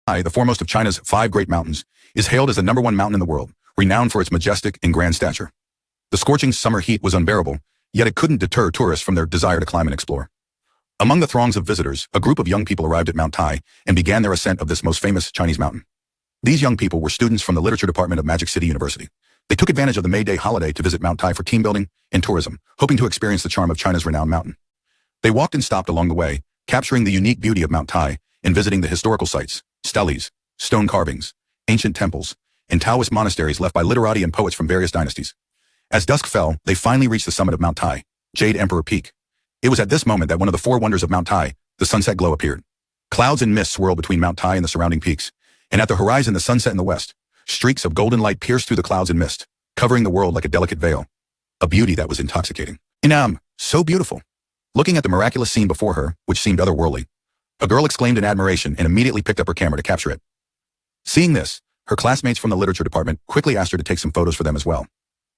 The foremost of China's 5 great mountains, is hailed as the #1 mountain in the world, renowned for its majestic and grand stature. The scorching summer heat was unbearable, yet it couldn't deter tourists from their desire to climb and explore. Among the throngs of visitors, a group of young people arrived at Mount Tai and began their ascent of this most famous Chinese mountain. These young people were students from the literature department of Magic City University. They took advantage of the May Day holiday to visit Mount Tai for team building and tourism, hoping to experience the charm of China's renowned mountain. They walked and stopped along the way, capturing the unique beauty of Mount Tai and visiting the historical sites, steles, stone carvings, ancient temples, and Taoist monasteries left by literati and poets from various dynasties. As dusk fell, they finally reached the summit of Mount Tai, Jade Emperor Peak. It was at this moment that one of the 4 wonders of Mount Tai, the sunset glow, appeared. Clouds and mist swirled between Mount Tai and the surrounding peaks, and at the horizon the sun set in the west. Streaks of golden light pierced through the clouds and mist, covering the world like a delicate veil. A beauty that was intoxicating. So beautiful. Looking at the miraculous scene before her, which seemed otherworldly, a girl exclaimed in admiration and immediately picked up her camera to capture it. Seeing this, her classmates from the literature department quickly asked her to take some photos for them as well.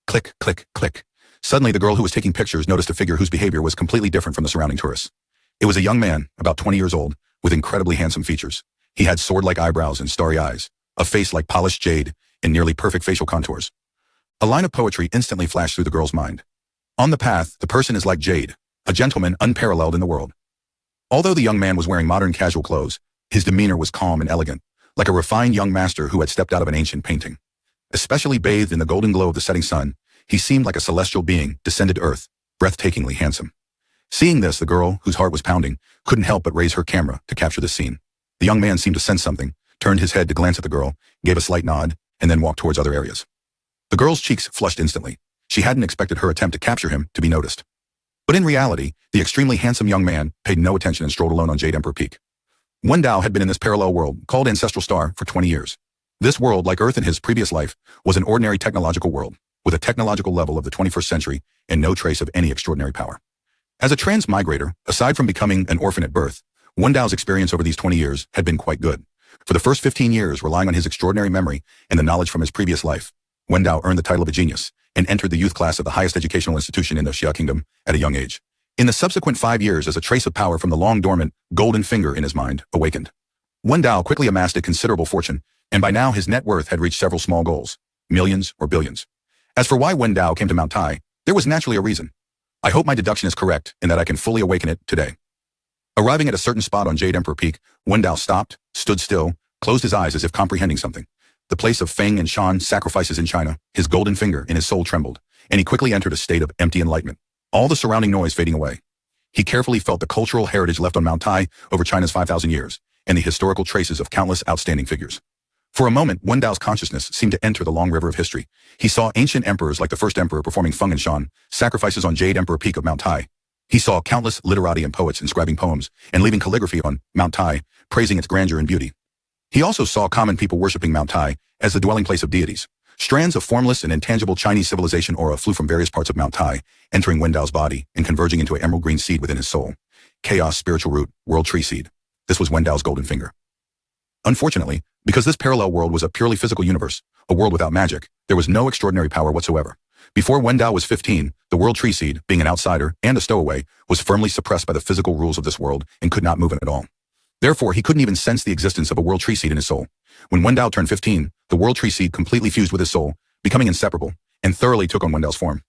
Click, click, click. Suddenly, the girl who was taking pictures noticed a figure whose behavior was completely different from the surrounding tourists. It was a young man, about 20 years old, with incredibly handsome features. He had sword-like eyebrows and starry eyes, a face like polished jade, and nearly perfect facial contours. A line of poetry instantly flashed through the girl's mind. On the path, the person is like jade, a gentleman unparalleled in the world. Although the young man was wearing modern casual clothes, his demeanor was calm and elegant, like a refined young master who had stepped out of an ancient painting. Especially bathed in the golden glow of the setting sun, he seemed like a celestial being descended to earth, breathtakingly handsome. Seeing this, the girl, whose heart was pounding, couldn't help but raise her camera to capture the scene. The young man seemed to sense something, turned his head to glance at the girl, gave a slight nod, and then walked towards other areas. The girl's cheeks flushed instantly. She hadn't expected her attempt to capture him to be noticed. But in reality, the extremely handsome young man paid no attention and strolled alone on Jade Emperor Peak. Wendao had been in this parallel world, called Ancestral Star, for 20 years. This world, like Earth in his previous life, was an ordinary technological world, with a technological level of the 21st century and no trace of any extraordinary power. As a transmigrator, aside from becoming an orphan at birth, Wendao's experience over these 20 years had been quite good. For the first 15 years, relying on his extraordinary memory and the knowledge from his previous life, Wendao earned the title of a genius and entered the youth class of the highest educational institution in the Xia Kingdom at a young age. In the subsequent 5 years, as a trace of power from the long-dormant golden finger in his mind awakened, Wendao quickly amassed a considerable fortune, and by now his net worth had reached several small goals, millions or billions. As for why Wendao came to Mount Tai, there was naturally a reason. I hope my deduction is correct and that I can fully awaken it today. Arriving at a certain spot on Jade Emperor Peak, Wendao stopped, stood still, closed his eyes as if comprehending something. The place of Feng and Shan sacrifices in China, his golden finger in his soul trembled, and he quickly entered a state of empty enlightenment, all the surrounding noise fading away. He carefully felt the cultural heritage left on Mount Tai over China's 5,000 years, and the historical traces of countless outstanding figures. For a moment, Wendao's consciousness seemed to enter the long river of history. He saw ancient emperors like the first emperor performing Feng and Shan sacrifices on Jade Emperor Peak of Mount Tai. He saw countless literati and poets inscribing poems and leaving calligraphy on Mount Tai, praising its grandeur and beauty. He also saw common people worshipping Mount Tai as the dwelling place of deities. Strands of formless and intangible Chinese civilization aura flew from various parts of Mount Tai, entering Wendao's body and converging into an emerald green seed within his soul. Chaos, spiritual root, world tree seed. This was Wendao's golden finger. Unfortunately, because this parallel world was a purely physical universe, a world without magic, there was no extraordinary power whatsoever. Before Wendao was 15, the world tree seed, being an outsider and a stowaway, was firmly suppressed by the physical rules of this world and could not move at all. Therefore, he couldn't even sense the existence of a world tree seed in his soul. When Wendao turned 15, the world tree seed completely fused with his soul, becoming inseparable, and thoroughly took on Wendao's form.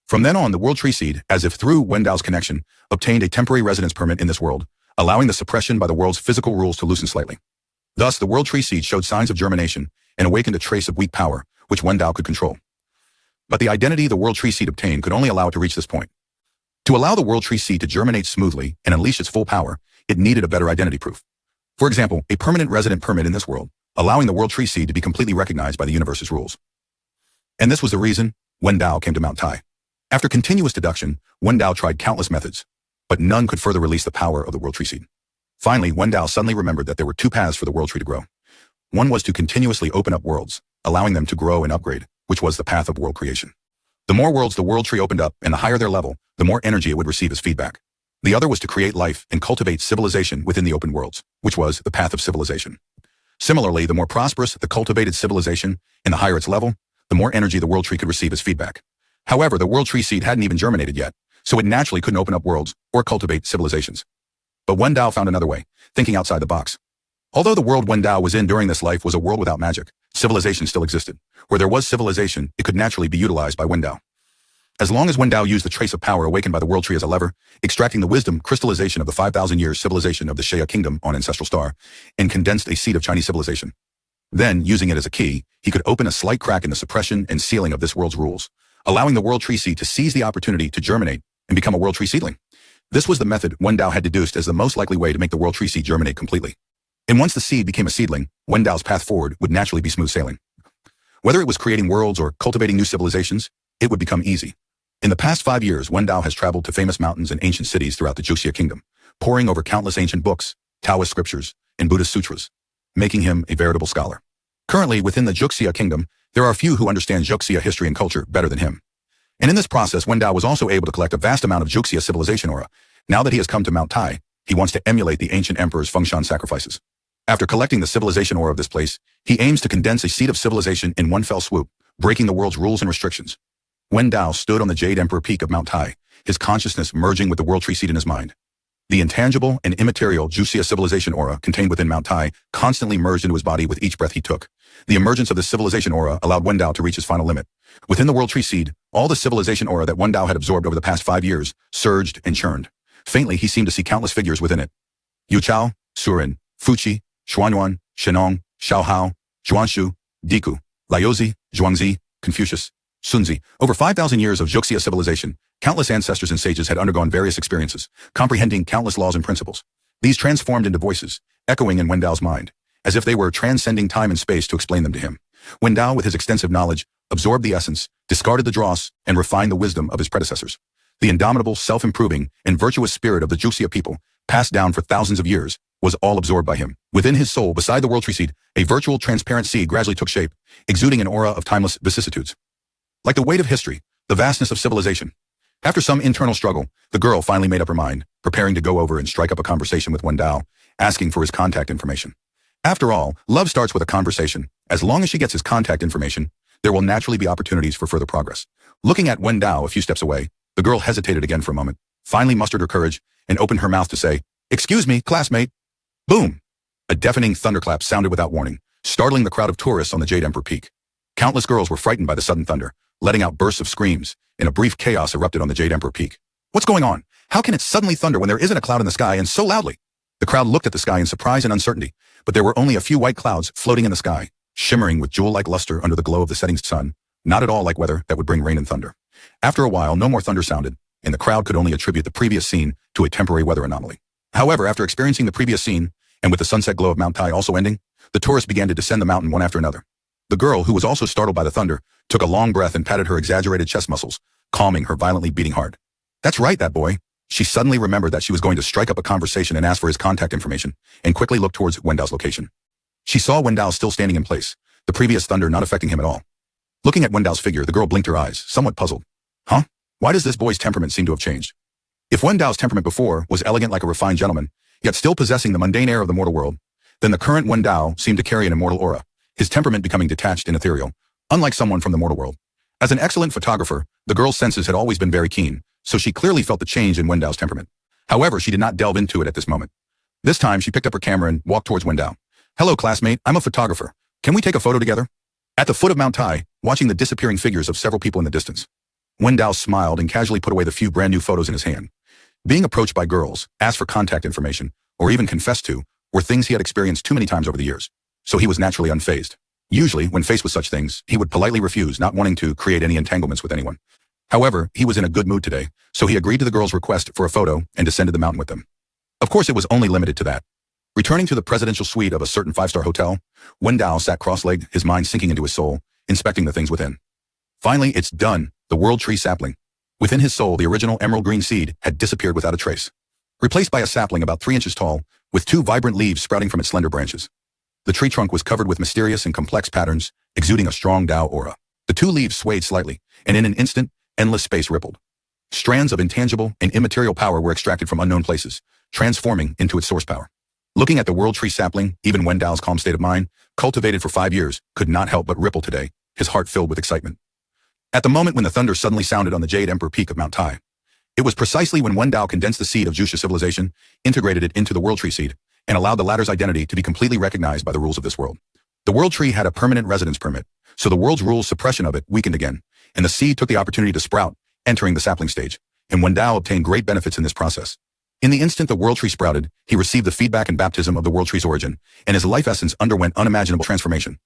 From then on, the world tree seed, as if through Wendao's connection, obtained a temporary residence permit in this world, allowing the suppression by the world's physical rules to loosen slightly. Thus, the world tree seed showed signs of germination and awakened a trace of weak power, which Wendao could control. But the identity the world tree seed obtained could only allow it to reach this point. To allow the world tree seed to germinate smoothly and unleash its full power, it needed a better identity proof. For example, a permanent resident permit in this world, allowing the world tree seed to be completely recognized by the universe's rules. And this was the reason Wendao came to Mount Tai. After continuous deduction, Wendao tried countless methods, but none could further release the power of the world tree seed. Finally, Wendao suddenly remembered that there were 2 paths for the world tree to grow. One was to continuously open up worlds, allowing them to grow and upgrade, which was the path of world creation. The more worlds the world tree opened up and the higher their level, the more energy it would receive as feedback. The other was to create life and cultivate civilization within the open worlds, which was the path of civilization. Similarly, the more prosperous the cultivated civilization and the higher its level, the more energy the world tree could receive as feedback. However, the world tree seed hadn't even germinated yet, so it naturally couldn't open up worlds or cultivate civilizations. But Wendao found another way, thinking outside the box. Although the world Wendao was in during this life was a world without magic, civilization still existed. Where there was civilization, it could naturally be utilized by Wendao. As long as Wendao used the trace of power awakened by the world tree as a lever, extracting the wisdom crystallization of the 5,000 years civilization of the Shaya kingdom on Ancestral Star, and condensed a seed of Chinese civilization. Then, using it as a key, he could open a slight crack in the suppression and sealing of this world's rules, allowing the world tree seed to seize the opportunity to germinate and become a world tree seedling. This was the method Wendao had deduced as the most likely way to make the world tree seed germinate completely. And once the seed became a seedling, Wendao's path forward would naturally be smooth sailing. Whether it was creating worlds or cultivating new civilizations, it would become easy. In the past 5 years, Wendao has traveled to famous mountains and ancient cities throughout the Joseon kingdom, poring over countless ancient books, Taoist scriptures, and Buddhist sutras, making him a veritable scholar. Currently, within the Joseon kingdom, there are few who understand Joseon history and culture better than him. And in this process, Wendao was also able to collect a vast amount of Joseon civilization aura. Now that he has come to Mount Tai, he wants to emulate the ancient emperor's Fengshan sacrifices. After collecting the civilization aura of this place, he aims to condense a seed of civilization in one fell swoop, breaking the world's rules and restrictions. Wendao stood on the Jade Emperor peak of Mount Tai, his consciousness merging with the world tree seed in his mind. The intangible and immaterial Joseon civilization aura contained within Mount Tai constantly merged into his body with each breath he took. The emergence of this civilization aura allowed Wendao to reach his final limit. Within the world tree seed, all the civilization aura that Wendao had absorbed over the past 5 years surged and churned. Faintly, he seemed to see countless figures within it. Yuchao, Surin, Fuqi, Xuanyuan, Shenong, Xiaohao, Zhuanshu, Diku, Laozi, Zhuangzi, Confucius, Sunzi. Over 5,000 years of Joseon civilization, countless ancestors and sages had undergone various experiences, comprehending countless laws and principles. These transformed into voices, echoing in Wendao's mind, as if they were transcending time and space to explain them to him. Wendao, with his extensive knowledge, absorbed the essence, discarded the dross, and refined the wisdom of his predecessors. The indomitable, self-improving, and virtuous spirit of the Joseon people, passed down for thousands of years, was all absorbed by him. Within his soul, beside the world tree seed, a virtual transparent seed gradually took shape, exuding an aura of timeless vicissitudes. Like the weight of history, the vastness of civilization. After some internal struggle, the girl finally made up her mind, preparing to go over and strike up a conversation with Wendao, asking for his contact information. After all, love starts with a conversation. As long as she gets his contact information, there will naturally be opportunities for further progress. Looking at Wendao a few steps away, the girl hesitated again for a moment, finally mustered her courage, and opened her mouth to say, "Excuse me, classmate." Boom! A deafening thunderclap sounded without warning, startling the crowd of tourists on the Jade Emperor Peak. Countless girls were frightened by the sudden thunder, letting out bursts of screams, and a brief chaos erupted on the Jade Emperor Peak. What's going on? How can it suddenly thunder when there isn't a cloud in the sky and so loudly? The crowd looked at the sky in surprise and uncertainty, but there were only a few white clouds floating in the sky, shimmering with jewel-like luster under the glow of the setting sun, not at all like weather that would bring rain and thunder. After a while, no more thunder sounded, and the crowd could only attribute the previous scene to a temporary weather anomaly. However, after experiencing the previous scene, and with the sunset glow of Mount Tai also ending, the tourists began to descend the mountain one after another. The girl, who was also startled by the thunder, took a long breath and patted her exaggerated chest muscles, calming her violently beating heart. That's right, that boy. She suddenly remembered that she was going to strike up a conversation and ask for his contact information, and quickly looked towards Wendao's location. She saw Wendao still standing in place, the previous thunder not affecting him at all. Looking at Wendao's figure, the girl blinked her eyes, somewhat puzzled. Huh? Why does this boy's temperament seem to have changed? If Wendao's temperament before was elegant like a refined gentleman, yet still possessing the mundane air of the mortal world, then the current Wendao seemed to carry an immortal aura, his temperament becoming detached and ethereal, unlike someone from the mortal world. As an excellent photographer, the girl's senses had always been very keen, so she clearly felt the change in Wendao's temperament. However, she did not delve into it at this moment. This time, she picked up her camera and walked towards Wendao. "Hello, classmate. I'm a photographer. Can we take a photo together?" At the foot of Mount Tai, watching the disappearing figures of several people in the distance, Wendao smiled and casually put away the few brand new photos in his hand. Being approached by girls, asked for contact information, or even confessed to, were things he had experienced too many times over the years, so he was naturally unfazed. Usually, when faced with such things, he would politely refuse, not wanting to create any entanglements with anyone. However, he was in a good mood today, so he agreed to the girl's request for a photo and descended the mountain with them. Of course, it was only limited to that. Returning to the presidential suite of a certain 5-star hotel, Wendao sat cross-legged, his mind sinking into his soul, inspecting the things within. Finally, it's done, the world tree sapling. Within his soul, the original emerald green seed had disappeared without a trace, replaced by a sapling about 3 inches tall, with 2 vibrant leaves sprouting from its slender branches. The tree trunk was covered with mysterious and complex patterns, exuding a strong Tao aura. The 2 leaves swayed slightly, and in an instant, endless space rippled. Strands of intangible and immaterial power were extracted from unknown places, transforming into its source power. Looking at the world tree sapling, even Wendao's calm state of mind, cultivated for 5 years, could not help but ripple today, his heart filled with excitement. At the moment when the thunder suddenly sounded on the Jade Emperor Peak of Mount Tai, it was precisely when Wendao condensed the seed of Joseon civilization, integrated it into the world tree seed, and allowed the latter's identity to be completely recognized by the rules of this world. The world tree had a permanent residence permit, so the world's rules suppression of it weakened again, and the seed took the opportunity to sprout, entering the sapling stage, and Wendao obtained great benefits in this process. In the instant the world tree sprouted, he received the feedback and baptism of the world tree's origin, and his life essence underwent unimaginable transformation.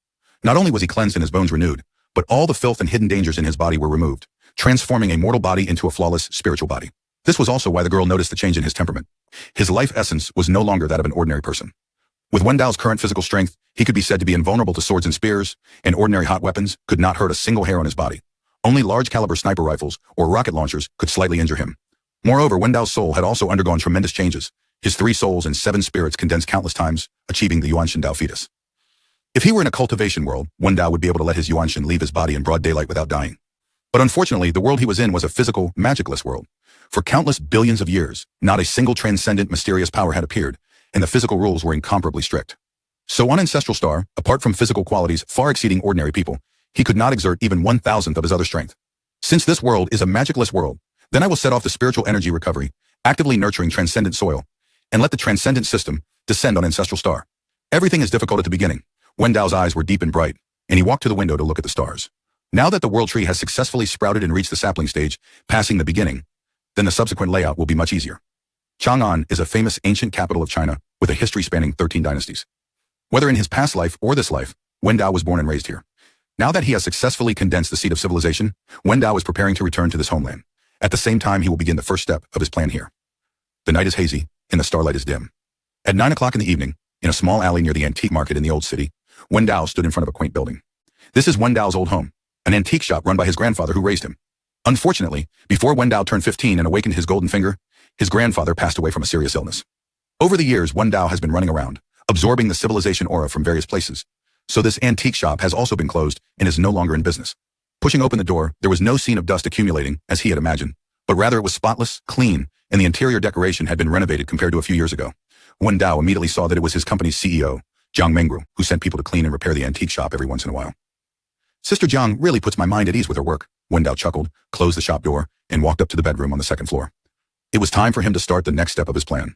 Not only was he cleansed and his bones renewed, but all the filth and hidden dangers in his body were removed, transforming a mortal body into a flawless spiritual body. This was also why the girl noticed the change in his temperament. His life essence was no longer that of an ordinary person. With Wendao's current physical strength, he could be said to be invulnerable to swords and spears, and ordinary hot weapons could not hurt a single hair on his body. Only large-caliber sniper rifles or rocket launchers could slightly injure him. Moreover, Wendao's soul had also undergone tremendous changes. His 3 souls and 7 spirits condensed countless times, achieving the Yuanshan Dao fetus. If he were in a cultivation world, Wendao would be able to let his Yuanshan leave his body in broad daylight without dying. But unfortunately, the world he was in was a physical, magicless world. For countless billions of years, not a single transcendent, mysterious power had appeared, and the physical rules were incomparably strict. So on Ancestral Star, apart from physical qualities far exceeding ordinary people, he could not exert even 1,000th of his other strength. Since this world is a magicless world, then I will set off the spiritual energy recovery, actively nurturing transcendent soil, and let the transcendent system descend on Ancestral Star. Everything is difficult at the beginning. Wendao's eyes were deep and bright, and he walked to the window to look at the stars. Now that the world tree has successfully sprouted and reached the sapling stage, passing the beginning, then the subsequent layout will be much easier. Chang'an is a famous ancient capital of China with a history spanning 13 dynasties. Whether in his past life or this life, Wendao was born and raised here. Now that he has successfully condensed the seed of civilization, Wendao is preparing to return to this homeland. At the same time, he will begin the first step of his plan here. The night is hazy, and the starlight is dim. At 9 o'clock in the evening, in a small alley near the antique market in the old city, Wendao stood in front of a quaint building. This is Wendao's old home, an antique shop run by his grandfather who raised him. Unfortunately, before Wendao turned 15 and awakened his golden finger, his grandfather passed away from a serious illness. Over the years, Wendao has been running around, absorbing the civilization aura from various places. So this antique shop has also been closed and is no longer in business. Pushing open the door, there was no scene of dust accumulating, as he had imagined, but rather it was spotless, clean, and the interior decoration had been renovated compared to a few years ago. Wendao immediately saw that it was his company's CEO, Jiang Mengru, who sent people to clean and repair the antique shop every once in a while. Sister Jiang really puts my mind at ease with her work, Wendao chuckled, closed the shop door, and walked up to the bedroom on the second floor. It was time for him to start the next step of his plan.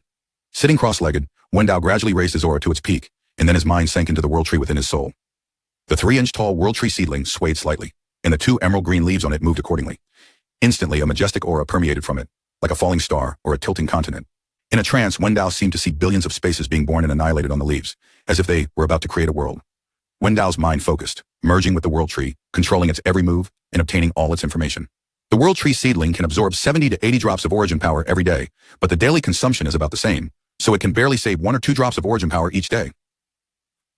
Sitting cross-legged, Wendao gradually raised his aura to its peak, and then his mind sank into the world tree within his soul. The 3-inch-tall world tree seedling swayed slightly, and the 2 emerald green leaves on it moved accordingly. Instantly, a majestic aura permeated from it, like a falling star or a tilting continent. In a trance, Wendao seemed to see billions of spaces being born and annihilated on the leaves, as if they were about to create a world. Wendao's mind focused, merging with the world tree, controlling its every move, and obtaining all its information. The world tree seedling can absorb 70 to 80 drops of origin power every day, but the daily consumption is about the same, so it can barely save 1 or 2 drops of origin power each day.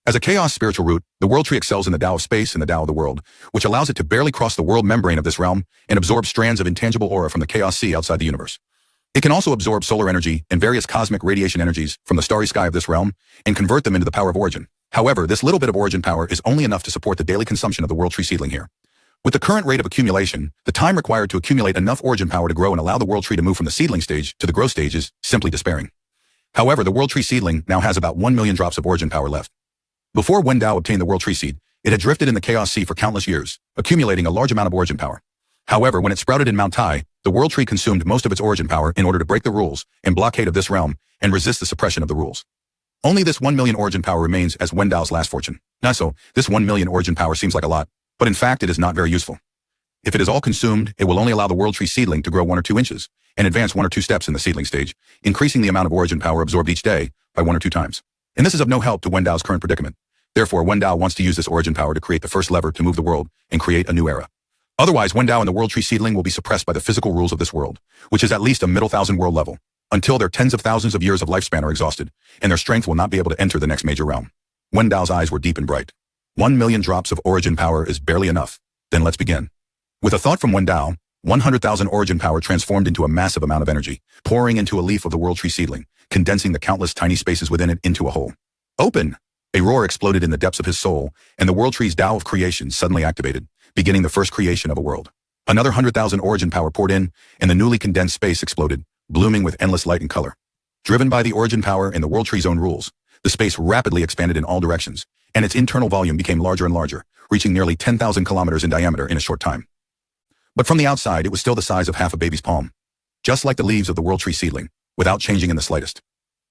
As a chaos spiritual root, the world tree excels in the Tao of space and the Tao of the world, which allows it to barely cross the world membrane of this realm and absorb strands of intangible aura from the chaos sea outside the universe. It can also absorb solar energy and various cosmic radiation energies from the starry sky of this realm and convert them into the power of origin. However, this little bit of origin power is only enough to support the daily consumption of the world tree seedling here. With the current rate of accumulation, the time required to accumulate enough origin power to grow and allow the world tree to move from the seedling stage to the growth stage is simply despairing. However, the world tree seedling now has about 1 million drops of origin power left. Before Wendao obtained the world tree seed, it had drifted in the chaos sea for countless years, accumulating a large amount of origin power. However, when it sprouted in Mount Tai, the world tree consumed most of its origin power in order to break the rules and blockade of this realm and resist the suppression of the rules. Only this 1 million origin power remains as Wendao's last fortune. So, this 1 million origin power seems like a lot, but in fact it is not very useful. If it is all consumed, it will only allow the world tree seedling to grow 1 or 2 inches and advance 1 or 2 steps in the seedling stage, increasing the amount of origin power absorbed each day by 1 or 2 times. And this is of no help to Wendao's current predicament. Therefore, Wendao wants to use this origin power to create the first lever to move the world and create a new era. Otherwise, Wendao and the world tree seedling will be suppressed by the physical rules of this world, which is at least a middle thousand world level, until their tens of thousands of years of lifespan are exhausted, and their strength will not be able to enter the next major realm. Wendao's eyes were deep and bright. 1 million drops of origin power is barely enough. Then let's begin. With a thought from Wendao, 100,000 origin power transformed into a massive amount of energy, pouring into a leaf of the world tree seedling, condensing the countless tiny spaces within it into a whole. Open! A roar exploded in the depths of his soul, and the world tree's Tao of creation suddenly activated, beginning the first creation of a world. Another 100,000 origin power poured in, and the newly condensed space exploded, blooming with endless light and color. Driven by the origin power and the world tree's own rules, the space rapidly expanded in all directions, and its internal volume became larger and larger, reaching nearly 10,000 kilometers in diameter in a short time. But from the outside, it was still the size of half a baby's palm, just like the leaves of the world tree seedling, without changing in the slightest.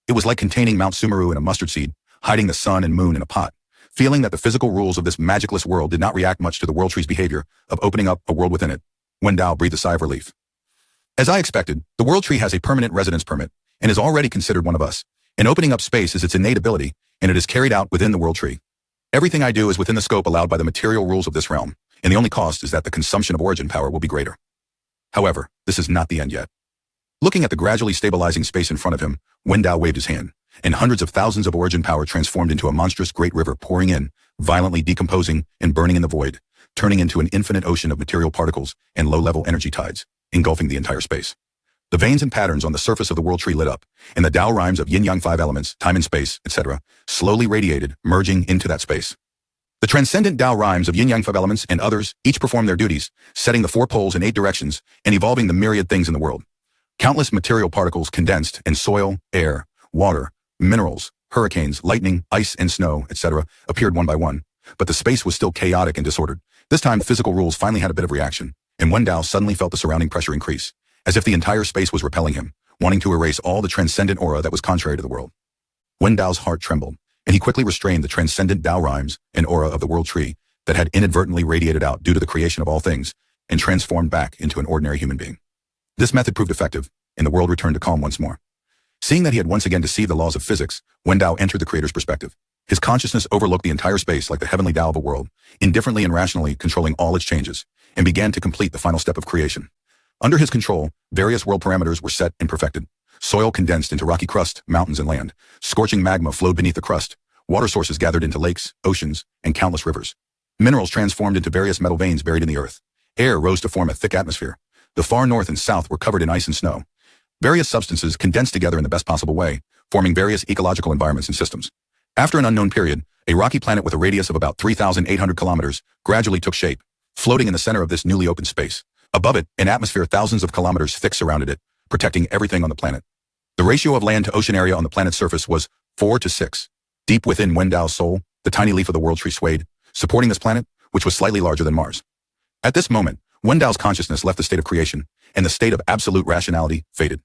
It It was like containing Mount Sumeru in a mustard seed, hiding the sun and moon in a pot. Feeling that the physical rules of this magicless world did not react much to the world tree's behavior of opening up a world within it, Wendao breathed a sigh of relief. As I expected, the world tree has a permanent residence permit and is already considered one of us. And opening up space is its innate ability, and it is carried out within the world tree. Everything I do is within the scope allowed by the material rules of this realm, and the only cost is that the consumption of origin power will be greater. However, this is not the end yet. Looking at the gradually stabilizing space in front of him, Wendao waved his hand, and hundreds of thousands of origin power transformed into a monstrous great river pouring in, violently decomposing and burning in the void, turning into an infinite ocean of material particles and low-level energy tides, engulfing the entire space. The veins and patterns on the surface of the world tree lit up, and the Tao rhymes of yin-yang 5 elements, time and space, etc., slowly radiated, merging into that space. The transcendent Tao rhymes of yin-yang 5 elements and others each perform their duties, setting the 4 poles in 8 directions and evolving the myriad things in the world. Countless material particles condensed, and soil, air, water, minerals, hurricanes, lightning, ice, and snow, etc., appeared one by one, but the space was still chaotic and disordered. This time, physical rules finally had a bit of reaction, and Wendao suddenly felt the surrounding pressure increase, as if the entire space was repelling him, wanting to erase all the transcendent aura that was contrary to the world. Wendao's heart trembled, and he quickly restrained the transcendent Tao rhymes and aura of the world tree that had inadvertently radiated out due to the creation of all things and transformed back into an ordinary human being. This method proved effective, and the world returned to calm once more. Seeing that he had once again deceived the laws of physics, Wendao entered the creator's perspective. His consciousness overlooked the entire space like the heavenly Tao of a world, indifferently and rationally controlling all its changes, and began to complete the final step of creation. Under his control, various world parameters were set and perfected. Soil condensed into rocky crust, mountains, and land. Scorching magma flowed beneath the crust. Water sources gathered into lakes, oceans, and countless rivers. Minerals transformed into various metal veins buried in the earth. Air rose to form a thick atmosphere. The far north and south were covered in ice and snow. Various substances condensed together in the best possible way, forming various ecological environments and systems. After an unknown period, a rocky planet with a radius of about 3,800 kilometers gradually took shape, floating in the center of this newly opened space. Above it, an atmosphere thousands of kilometers thick surrounded it, protecting everything on the planet. The ratio of land to ocean area on the planet's surface was 4 to 6. Deep within Wendao's soul, the tiny leaf of the world tree swayed, supporting this planet, which was slightly larger than Mars. At this moment, Wendao's consciousness left the state of creation, and the state of absolute rationality faded.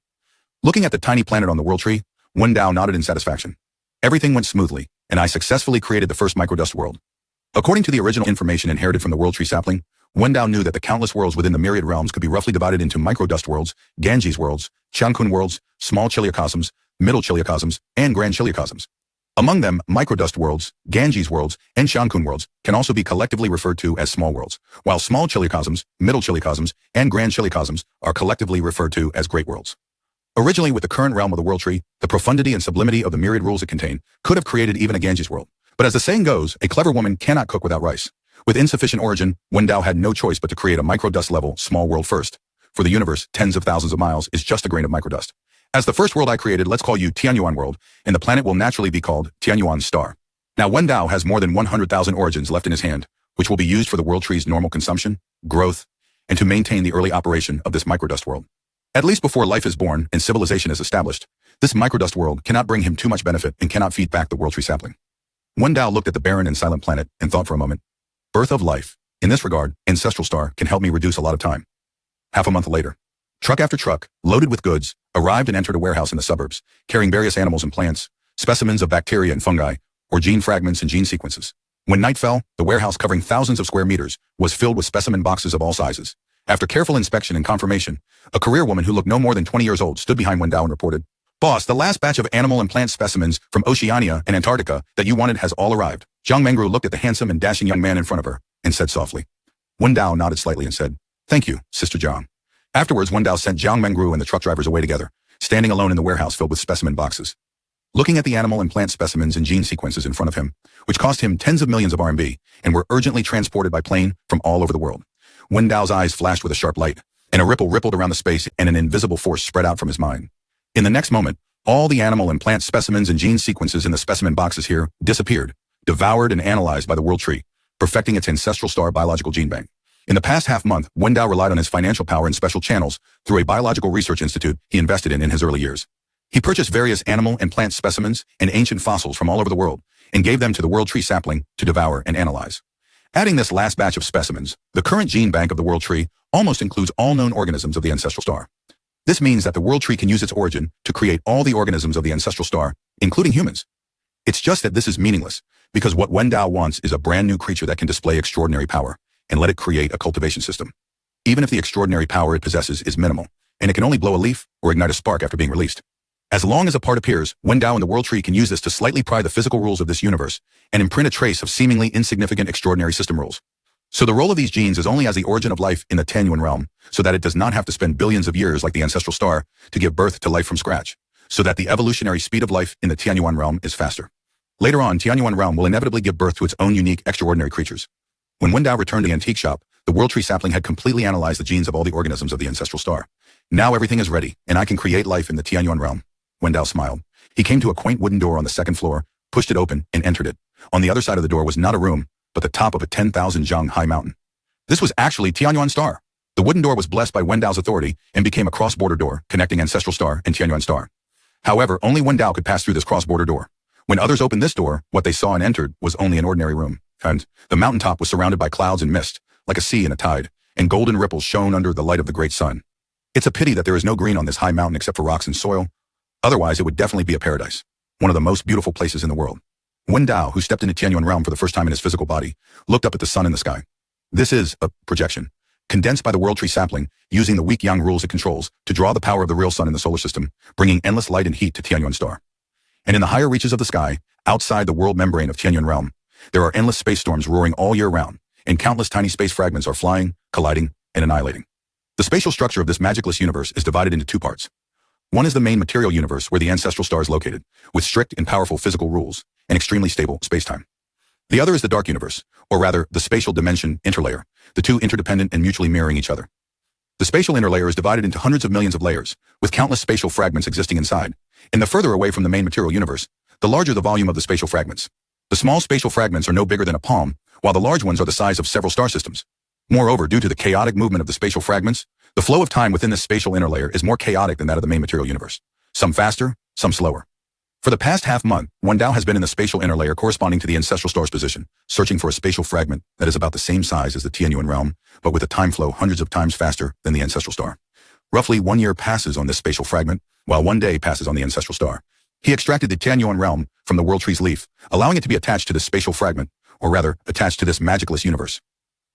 Looking at the tiny planet on the world tree, Wendao nodded in satisfaction. Everything went smoothly, and I successfully created the first microdust world. According to the original information inherited from the world tree sapling, Wendao knew that the countless worlds within the myriad realms could be roughly divided into microdust worlds, Ganges worlds, Qiankun worlds, small chiliocosms, middle chiliocosms, and grand chiliocosms. Among them, microdust worlds, Ganges worlds, and Qiankun worlds can also be collectively referred to as small worlds, while small chiliocosms, middle chiliocosms, and grand chiliocosms are collectively referred to as great worlds. Originally, with the current realm of the world tree, the profundity and sublimity of the myriad rules it contained could have created even a Ganges world. But as the saying goes, a clever woman cannot cook without rice. With insufficient origin, Wendao had no choice but to create a microdust level small world first. For the universe, tens of thousands of miles is just a grain of microdust. As the first world I created, let's call you Tianyuan world, and the planet will naturally be called Tianyuan star. Now Wendao has more than 100,000 origins left in his hand, which will be used for the world tree's normal consumption, growth, and to maintain the early operation of this microdust world. At least before life is born and civilization is established, this microdust world cannot bring him too much benefit and cannot feed back the world tree sapling. Wendao looked at the barren and silent planet and thought for a moment. Birth of life. In this regard, Ancestral Star can help me reduce a lot of time. Half a month later, truck after truck, loaded with goods, arrived and entered a warehouse in the suburbs, carrying various animals and plants, specimens of bacteria and fungi, or gene fragments and gene sequences. When night fell, the warehouse covering thousands of square meters was filled with specimen boxes of all sizes. After careful inspection and confirmation, a career woman who looked no more than 20 years old stood behind Wendao and reported, "Boss, the last batch of animal and plant specimens from Oceania and Antarctica that you wanted has all arrived." Jiang Mengru looked at the handsome and dashing young man in front of her and said softly. Wendao nodded slightly and said, "Thank you, Sister Jiang." Afterwards, Wendao sent Jiang Mengru and the truck drivers away together, standing alone in the warehouse filled with specimen boxes. Looking at the animal and plant specimens and gene sequences in front of him, which cost him tens of millions of RMB and were urgently transported by plane from all over the world, Wendao's eyes flashed with a sharp light, and a ripple rippled around the space and an invisible force spread out from his mind. In the next moment, all the animal and plant specimens and gene sequences in the specimen boxes here disappeared, devoured and analyzed by the world tree, perfecting its ancestral star biological gene bank. In the past half-month, Wendao relied on his financial power and special channels through a biological research institute he invested in his early years. He purchased various animal and plant specimens and ancient fossils from all over the world and gave them to the world tree sapling to devour and analyze. Adding this last batch of specimens, the current gene bank of the world tree almost includes all known organisms of the ancestral star. This means that the world tree can use its origin to create all the organisms of the ancestral star, including humans. It's just that this is meaningless, because what Wendao wants is a brand new creature that can display extraordinary power, and let it create a cultivation system. Even if the extraordinary power it possesses is minimal, and it can only blow a leaf or ignite a spark after being released. As long as a part appears, Wendao and the world tree can use this to slightly pry the physical rules of this universe and imprint a trace of seemingly insignificant extraordinary system rules. So the role of these genes is only as the origin of life in the Tianyuan realm, so that it does not have to spend billions of years like the ancestral star to give birth to life from scratch, so that the evolutionary speed of life in the Tianyuan realm is faster. Later on, Tianyuan realm will inevitably give birth to its own unique, extraordinary creatures. When Wendao returned to the antique shop, the world tree sapling had completely analyzed the genes of all the organisms of the ancestral star. Now everything is ready, and I can create life in the Tianyuan realm. Wendao smiled. He came to a quaint wooden door on the second floor, pushed it open, and entered it. On the other side of the door was not a room, but the top of a 10,000 zhang high mountain. This was actually Tianyuan star. The wooden door was blessed by Wendao's authority and became a cross-border door connecting ancestral star and Tianyuan star. However, only Wendao could pass through this cross-border door. When others opened this door, what they saw and entered was only an ordinary room. And the mountaintop was surrounded by clouds and mist, like a sea in a tide, and golden ripples shone under the light of the great sun. It's a pity that there is no green on this high mountain except for rocks and soil. Otherwise, it would definitely be a paradise, one of the most beautiful places in the world. Wendao, who stepped into Tianyuan realm for the first time in his physical body, looked up at the sun in the sky. This is a projection, condensed by the world tree sapling, using the weak yang rules it controls to draw the power of the real sun in the solar system, bringing endless light and heat to Tianyuan star. And in the higher reaches of the sky, outside the world membrane of Tianyuan realm, there are endless space storms roaring all year round, and countless tiny space fragments are flying, colliding, and annihilating. The spatial structure of this magicless universe is divided into two parts. One is the main material universe where the ancestral star is located, with strict and powerful physical rules and extremely stable spacetime. The other is the dark universe, or rather, the spatial dimension interlayer, the two interdependent and mutually mirroring each other. The spatial interlayer is divided into hundreds of millions of layers, with countless spatial fragments existing inside, and the further away from the main material universe, the larger the volume of the spatial fragments. The small spatial fragments are no bigger than a palm, while the large ones are the size of several star systems. Moreover, due to the chaotic movement of the spatial fragments, the flow of time within this spatial interlayer is more chaotic than that of the main material universe. Some faster, some slower. For the past half-month, Wendao has been in the spatial interlayer corresponding to the ancestral star's position, searching for a spatial fragment that is about the same size as the Tianyuan realm, but with a time flow hundreds of times faster than the ancestral star. Roughly 1 year passes on this spatial fragment, while 1 day passes on the ancestral star. He extracted the Tianyuan realm from the world tree's leaf, allowing it to be attached to this spatial fragment, or rather, attached to this magicless universe.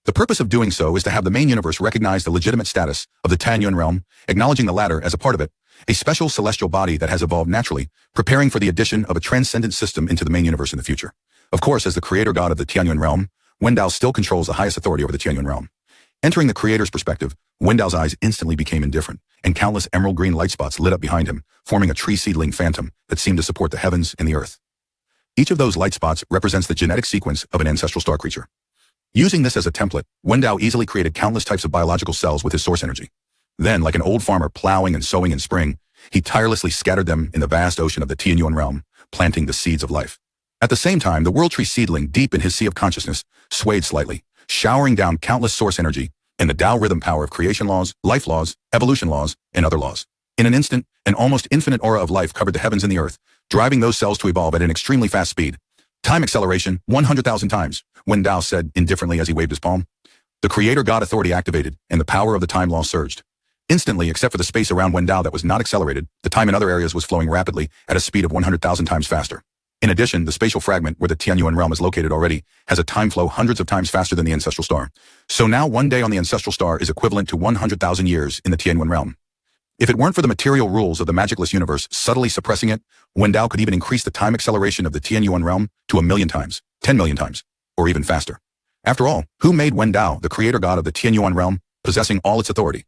The purpose of doing so is to have the main universe recognize the legitimate status of the Tianyuan realm, acknowledging the latter as a part of it, a special celestial body that has evolved naturally, preparing for the addition of a transcendent system into the main universe in the future. Of course, as the creator god of the Tianyuan realm, Wendao still controls the highest authority over the Tianyuan realm. Entering the creator's perspective, Wendao's eyes instantly became indifferent, and countless emerald green light spots lit up behind him, forming a tree seedling phantom that seemed to support the heavens and the earth. Each of those light spots represents the genetic sequence of an ancestral star creature. Using this as a template, Wendao easily created countless types of biological cells with his source energy. Then, like an old farmer plowing and sowing in spring, he tirelessly scattered them in the vast ocean of the Tianyuan realm, planting the seeds of life. At the same time, the world tree seedling, deep in his sea of consciousness, swayed slightly, showering down countless source energy and the Tao rhythm power of creation laws, life laws, evolution laws, and other laws. In an instant, an almost infinite aura of life covered the heavens and the earth, driving those cells to evolve at an extremely fast speed. Time acceleration, 100,000 times, Wendao said indifferently as he waved his palm. The creator god authority activated, and the power of the time law surged. Instantly, except for the space around Wendao that was not accelerated, the time in other areas was flowing rapidly at a speed of 100,000 times faster. In addition, the spatial fragment where the Tianyuan realm is located already has a time flow hundreds of times faster than the ancestral star. So now 1 day on the ancestral star is equivalent to 100,000 years in the Tianyuan realm. If it weren't for the material rules of the magicless universe subtly suppressing it, Wendao could even increase the time acceleration of the Tianyuan realm to 1,000,000 times, 10,000,000 times, or even faster. After all, who made Wendao the creator god of the Tianyuan realm, possessing all its authority?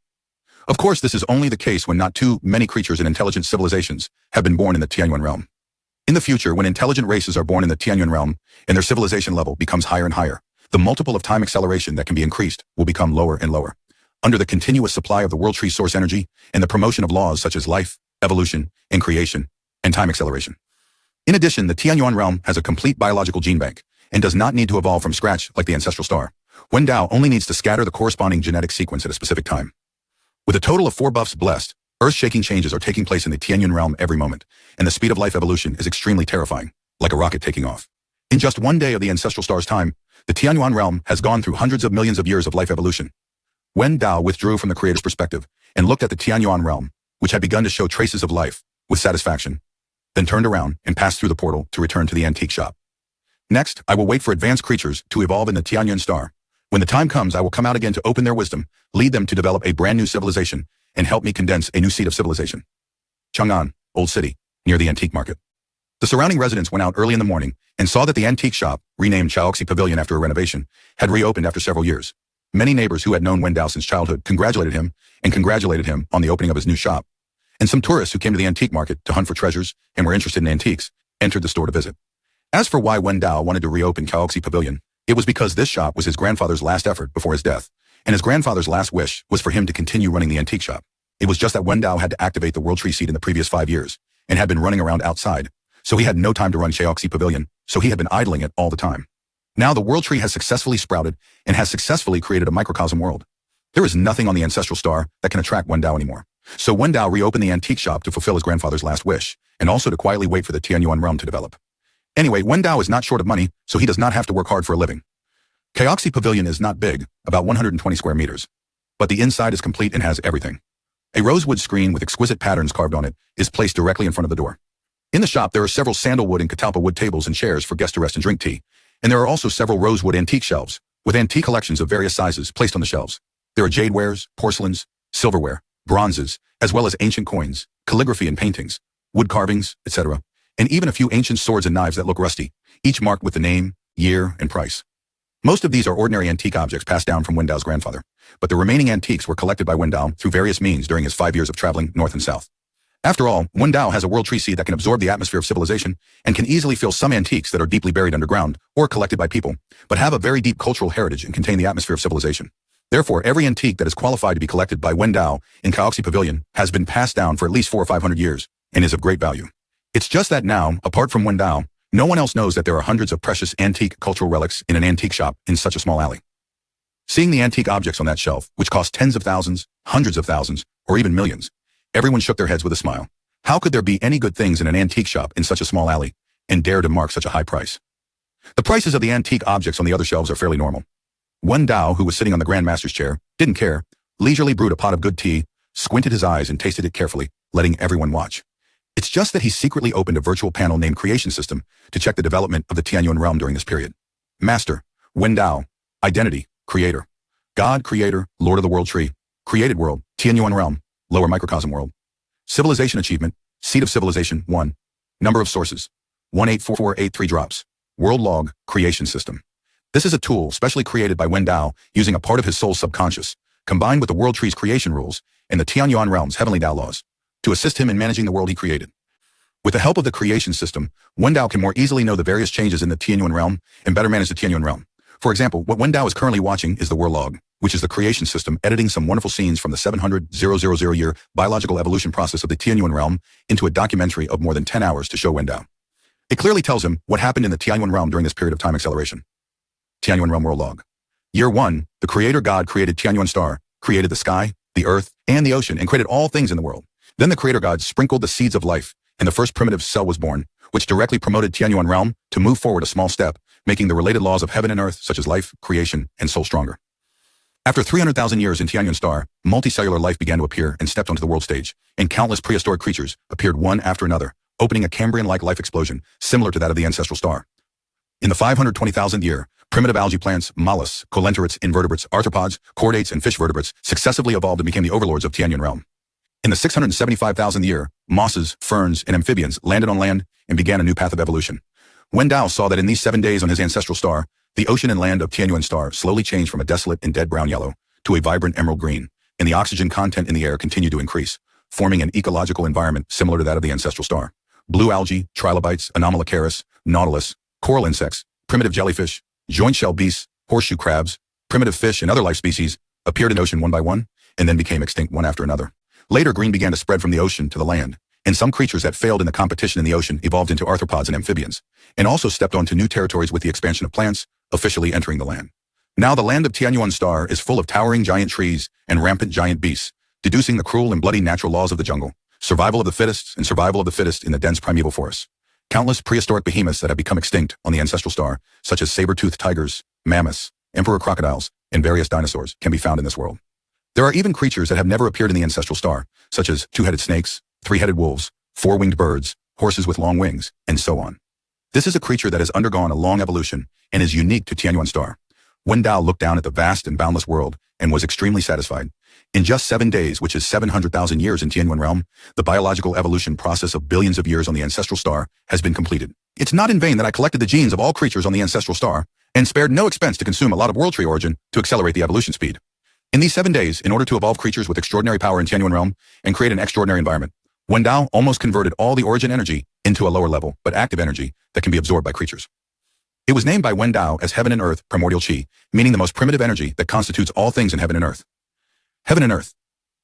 Of course, this is only the case when not too many creatures and intelligent civilizations have been born in the Tianyuan realm. In the future, when intelligent races are born in the Tianyuan realm and their civilization level becomes higher and higher, the multiple of time acceleration that can be increased will become lower and lower. Under the continuous supply of the world tree source energy and the promotion of laws such as life, evolution, and creation, and time acceleration. In addition, the Tianyuan realm has a complete biological gene bank and does not need to evolve from scratch like the ancestral star. Wendao only needs to scatter the corresponding genetic sequence at a specific time. With a total of 4 buffs blessed, earth-shaking changes are taking place in the Tianyuan realm every moment, and the speed of life evolution is extremely terrifying, like a rocket taking off. In just 1 day of the ancestral star's time, the Tianyuan realm has gone through hundreds of millions of years of life evolution. Wendao withdrew from the creator's perspective and looked at the Tianyuan realm, which had begun to show traces of life, with satisfaction, then turned around and passed through the portal to return to the antique shop. Next, I will wait for advanced creatures to evolve in the Tianyuan star. When the time comes, I will come out again to open their wisdom, lead them to develop a brand new civilization, and help me condense a new seed of civilization. Chang'an, Old City, near the antique market. The surrounding residents went out early in the morning and saw that the antique shop, renamed Chaoxi Pavilion after a renovation, had reopened after several years. Many neighbors who had known Wendao since childhood congratulated him on the opening of his new shop. And some tourists who came to the antique market to hunt for treasures and were interested in antiques entered the store to visit. As for why Wendao wanted to reopen Chaoxi Pavilion, it was because this shop was his grandfather's last effort before his death, and his grandfather's last wish was for him to continue running the antique shop. It was just that Wendao had to activate the World Tree Seed in the previous 5 years, and had been running around outside, so he had no time to run Chaoxi Pavilion, so he had been idling it all the time. Now the World Tree has successfully sprouted and has successfully created a microcosm world. There is nothing on the ancestral star that can attract Wendao anymore. So Wendao reopened the antique shop to fulfill his grandfather's last wish, and also to quietly wait for the Tianyuan realm to develop. Anyway, Wendao is not short of money, so he does not have to work hard for a living. Chaoxi Pavilion is not big, about 120 square meters. But the inside is complete and has everything. A rosewood screen with exquisite patterns carved on it is placed directly in front of the door. In the shop, there are several sandalwood and catalpa wood tables and chairs for guests to rest and drink tea. And there are also several rosewood antique shelves, with antique collections of various sizes placed on the shelves. There are jadewares, porcelains, silverware, bronzes, as well as ancient coins, calligraphy and paintings, wood carvings, etc., and even a few ancient swords and knives that look rusty, each marked with the name, year, and price. Most of these are ordinary antique objects passed down from Wendao's grandfather, but the remaining antiques were collected by Wendao through various means during his 5 years of traveling north and south. After all, Wendao has a World Tree Seed that can absorb the atmosphere of civilization and can easily fill some antiques that are deeply buried underground or collected by people, but have a very deep cultural heritage and contain the atmosphere of civilization. Therefore, every antique that is qualified to be collected by Wendao in Chaoxi Pavilion has been passed down for at least 400 or 500 years and is of great value. It's just that now, apart from Wendao, no one else knows that there are hundreds of precious antique cultural relics in an antique shop in such a small alley. Seeing the antique objects on that shelf, which cost tens of thousands, hundreds of thousands, or even millions, everyone shook their heads with a smile. How could there be any good things in an antique shop in such a small alley and dare to mark such a high price? The prices of the antique objects on the other shelves are fairly normal. Wendao, who was sitting on the Grand Master's chair, didn't care, leisurely brewed a pot of good tea, squinted his eyes and tasted it carefully, letting everyone watch. It's just that he secretly opened a virtual panel named Creation System to check the development of the Tianyuan realm during this period. Master, Wendao, Identity, Creator. God, Creator, Lord of the World Tree, Created World, Tianyuan Realm, Lower Microcosm World. Civilization Achievement, Seed of Civilization, 1. Number of sources, 184483 drops. World Log, Creation System. This is a tool specially created by Wendao using a part of his soul's subconscious, combined with the World Tree's creation rules and the Tianyuan Realm's heavenly Tao laws, to assist him in managing the world he created. With the help of the creation system, Wendao can more easily know the various changes in the Tianyuan realm and better manage the Tianyuan realm. For example, what Wendao is currently watching is the World Log, which is the creation system editing some wonderful scenes from the 700,000 year biological evolution process of the Tianyuan realm into a documentary of more than 10 hours to show Wendao. It clearly tells him what happened in the Tianyuan realm during this period of time acceleration. Tianyuan realm World Log. Year 1, the Creator God created Tianyuan star, created the sky, the earth, and the ocean, and created all things in the world. Then the Creator God sprinkled the seeds of life, and the first primitive cell was born, which directly promoted Tianyuan realm to move forward a small step, making the related laws of heaven and earth, such as life, creation, and soul stronger. After 300,000 years in Tianyuan star, multicellular life began to appear and stepped onto the world stage, and countless prehistoric creatures appeared one after another, opening a Cambrian-like life explosion similar to that of the ancestral star. In the 520,000th year, primitive algae plants, mollusks, coelenterids, invertebrates, arthropods, chordates, and fish vertebrates successively evolved and became the overlords of Tianyuan realm. In the 675,000th year, mosses, ferns, and amphibians landed on land and began a new path of evolution. Wendao saw that in these 7 days on his ancestral star, the ocean and land of Tianyuan star slowly changed from a desolate and dead brown yellow to a vibrant emerald green, and the oxygen content in the air continued to increase, forming an ecological environment similar to that of the ancestral star. Blue algae, trilobites, anomalocaris, nautilus, coral insects, primitive jellyfish, joint shell beasts, horseshoe crabs, primitive fish, and other life species appeared in the ocean one by one, and then became extinct one after another. Later, green began to spread from the ocean to the land, and some creatures that failed in the competition in the ocean evolved into arthropods and amphibians, and also stepped onto new territories with the expansion of plants, officially entering the land. Now the land of Tianyuan star is full of towering giant trees and rampant giant beasts, deducing the cruel and bloody natural laws of the jungle, survival of the fittest, and survival of the fittest in the dense primeval forests. Countless prehistoric behemoths that have become extinct on the ancestral star, such as saber-toothed tigers, mammoths, emperor crocodiles, and various dinosaurs, can be found in this world. There are even creatures that have never appeared in the ancestral star, such as two-headed snakes, three-headed wolves, four-winged birds, horses with long wings, and so on. This is a creature that has undergone a long evolution and is unique to Tianyuan star. Wendao looked down at the vast and boundless world and was extremely satisfied. In just 7 days, which is 700,000 years in Tianyuan realm, the biological evolution process of billions of years on the ancestral star has been completed. It's not in vain that I collected the genes of all creatures on the ancestral star and spared no expense to consume a lot of world tree origin to accelerate the evolution speed. In these 7 days, in order to evolve creatures with extraordinary power in Tianyuan realm and create an extraordinary environment, Wendao almost converted all the origin energy into a lower level, but active energy that can be absorbed by creatures. It was named by Wendao as Heaven and Earth Primordial Qi, meaning the most primitive energy that constitutes all things in heaven and earth. Heaven and Earth.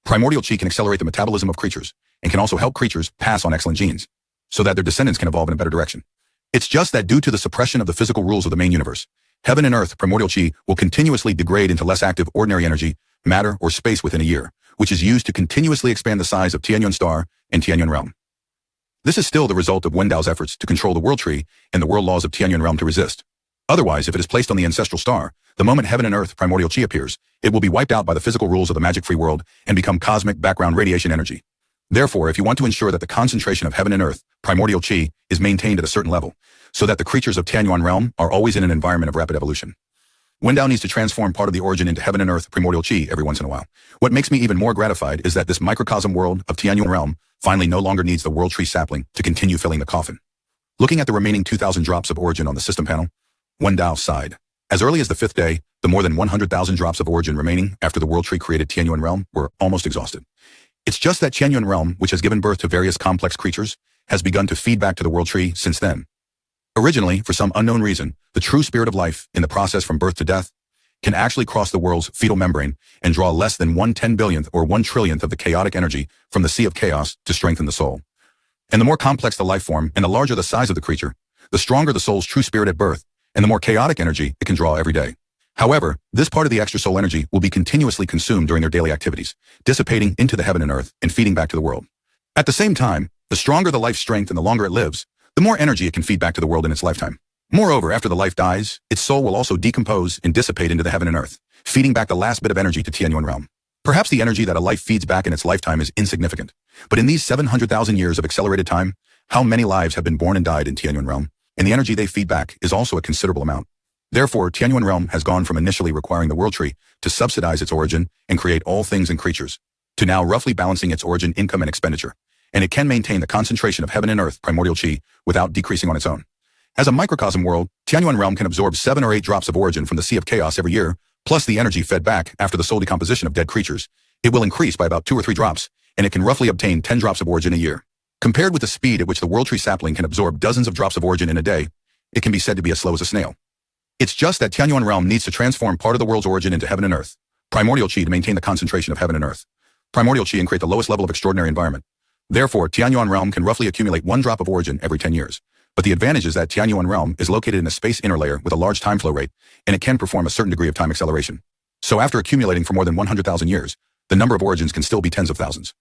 Primordial Qi can accelerate the metabolism of creatures and can also help creatures pass on excellent genes so that their descendants can evolve in a better direction. It's just that due to the suppression of the physical rules of the main universe, Heaven and Earth Primordial Qi will continuously degrade into less active ordinary energy, matter, or space within a year, which is used to continuously expand the size of Tianyuan star and Tianyuan realm. This is still the result of Wendao's efforts to control the world tree and the world laws of Tianyuan realm to resist. Otherwise, if it is placed on the ancestral star, the moment Heaven and Earth Primordial Qi appears, it will be wiped out by the physical rules of the magic-free world and become cosmic background radiation energy. Therefore, if you want to ensure that the concentration of Heaven and Earth Primordial Qi is maintained at a certain level, so that the creatures of Tianyuan realm are always in an environment of rapid evolution, Wendao needs to transform part of the origin into Heaven and Earth Primordial Qi every once in a while. What makes me even more gratified is that this microcosm world of Tianyuan realm finally no longer needs the world tree sapling to continue filling the coffin. Looking at the remaining 2,000 drops of origin on the system panel, Wendao sighed. As early as the 5th day, the more than 100,000 drops of origin remaining after the world tree created Tianyuan realm were almost exhausted. It's just that Tianyuan realm, which has given birth to various complex creatures, has begun to feed back to the world tree since then. Originally, for some unknown reason, the true spirit of life in the process from birth to death can actually cross the world's fetal membrane and draw less than 1/10 billionth or 1/1,000,000,000th of the chaotic energy from the sea of chaos to strengthen the soul. And the more complex the life form and the larger the size of the creature, the stronger the soul's true spirit at birth, and the more chaotic energy it can draw every day. However, this part of the extra soul energy will be continuously consumed during their daily activities, dissipating into the heaven and earth and feeding back to the world. At the same time, the stronger the life strength and the longer it lives, the more energy it can feed back to the world in its lifetime. Moreover, after the life dies, its soul will also decompose and dissipate into the heaven and earth, feeding back the last bit of energy to Tianyuan realm. Perhaps the energy that a life feeds back in its lifetime is insignificant, but in these 700,000 years of accelerated time, how many lives have been born and died in Tianyuan realm, and the energy they feed back is also a considerable amount. Therefore, Tianyuan realm has gone from initially requiring the world tree to subsidize its origin and create all things and creatures, to now roughly balancing its origin income and expenditure, and it can maintain the concentration of heaven and earth primordial qi without decreasing on its own. As a microcosm world, Tianyuan realm can absorb 7 or 8 drops of origin from the sea of chaos every year, plus the energy fed back after the soul decomposition of dead creatures. It will increase by about 2 or 3 drops, and it can roughly obtain 10 drops of origin a year. Compared with the speed at which the world tree sapling can absorb dozens of drops of origin in a day, it can be said to be as slow as a snail. It's just that Tianyuan realm needs to transform part of the world's origin into heaven and earth, primordial qi, to maintain the concentration of heaven and earth, primordial qi, and create the lowest level of extraordinary environment. Therefore, Tianyuan realm can roughly accumulate 1 drop of origin every 10 years. But the advantage is that Tianyuan realm is located in a space inner layer with a large time flow rate, and it can perform a certain degree of time acceleration. So after accumulating for more than 100,000 years, the number of origins can still be tens of thousands.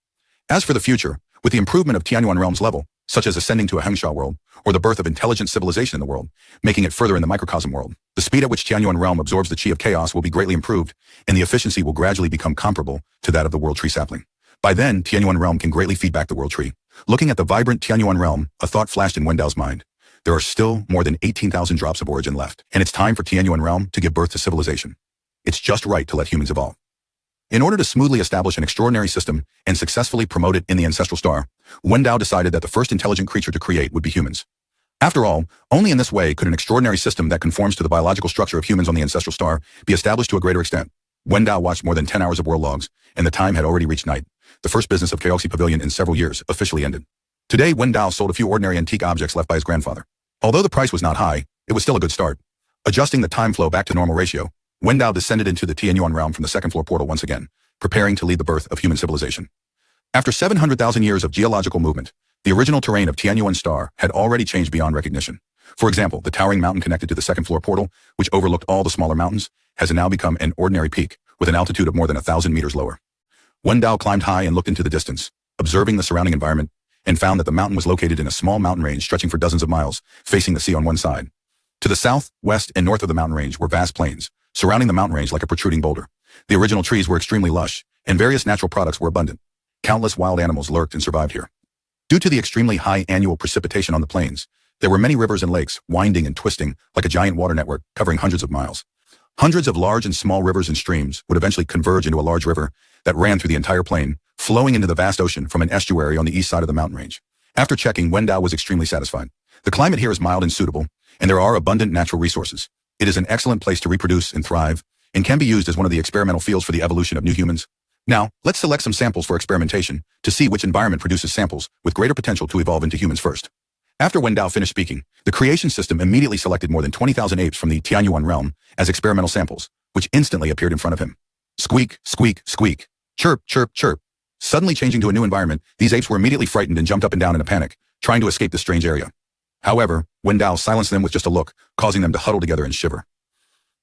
As for the future, with the improvement of Tianyuan realm's level, such as ascending to a Hengsha world, or the birth of intelligent civilization in the world, making it further in the microcosm world, the speed at which Tianyuan realm absorbs the qi of chaos will be greatly improved, and the efficiency will gradually become comparable to that of the world tree sapling. By then, Tianyuan realm can greatly feed back the world tree. Looking at the vibrant Tianyuan realm, a thought flashed in Wendao's mind. There are still more than 18,000 drops of origin left, and it's time for Tianyuan realm to give birth to civilization. It's just right to let humans evolve. In order to smoothly establish an extraordinary system and successfully promote it in the ancestral star, Wendao decided that the first intelligent creature to create would be humans. After all, only in this way could an extraordinary system that conforms to the biological structure of humans on the ancestral star be established to a greater extent. Wendao watched more than 10 hours of world logs, and the time had already reached night. The first business of Kaoxi Pavilion in several years officially ended. Today, Wendao sold a few ordinary antique objects left by his grandfather. Although the price was not high, it was still a good start. Adjusting the time flow back to normal ratio, Wendao descended into the Tianyuan realm from the second floor portal once again, preparing to lead the birth of human civilization. After 700,000 years of geological movement, the original terrain of Tianyuan star had already changed beyond recognition. For example, the towering mountain connected to the second floor portal, which overlooked all the smaller mountains, has now become an ordinary peak, with an altitude of more than 1,000 meters lower. Wendao climbed high and looked into the distance, observing the surrounding environment, and found that the mountain was located in a small mountain range stretching for dozens of miles, facing the sea on one side. To the south, west, and north of the mountain range were vast plains, surrounding the mountain range like a protruding boulder. The original trees were extremely lush, and various natural products were abundant. Countless wild animals lurked and survived here. Due to the extremely high annual precipitation on the plains, there were many rivers and lakes, winding and twisting like a giant water network covering hundreds of miles. Hundreds of large and small rivers and streams would eventually converge into a large river that ran through the entire plain, flowing into the vast ocean from an estuary on the east side of the mountain range. After checking, Wendao was extremely satisfied. The climate here is mild and suitable, and there are abundant natural resources. It is an excellent place to reproduce and thrive, and can be used as one of the experimental fields for the evolution of new humans. Now, let's select some samples for experimentation to see which environment produces samples with greater potential to evolve into humans first. After Wendao finished speaking, the creation system immediately selected more than 20,000 apes from the Tianyuan realm as experimental samples, which instantly appeared in front of him. Squeak, squeak, squeak. Chirp, chirp, chirp. Suddenly changing to a new environment, these apes were immediately frightened and jumped up and down in a panic, trying to escape the strange area. However, Wendao silenced them with just a look, causing them to huddle together and shiver.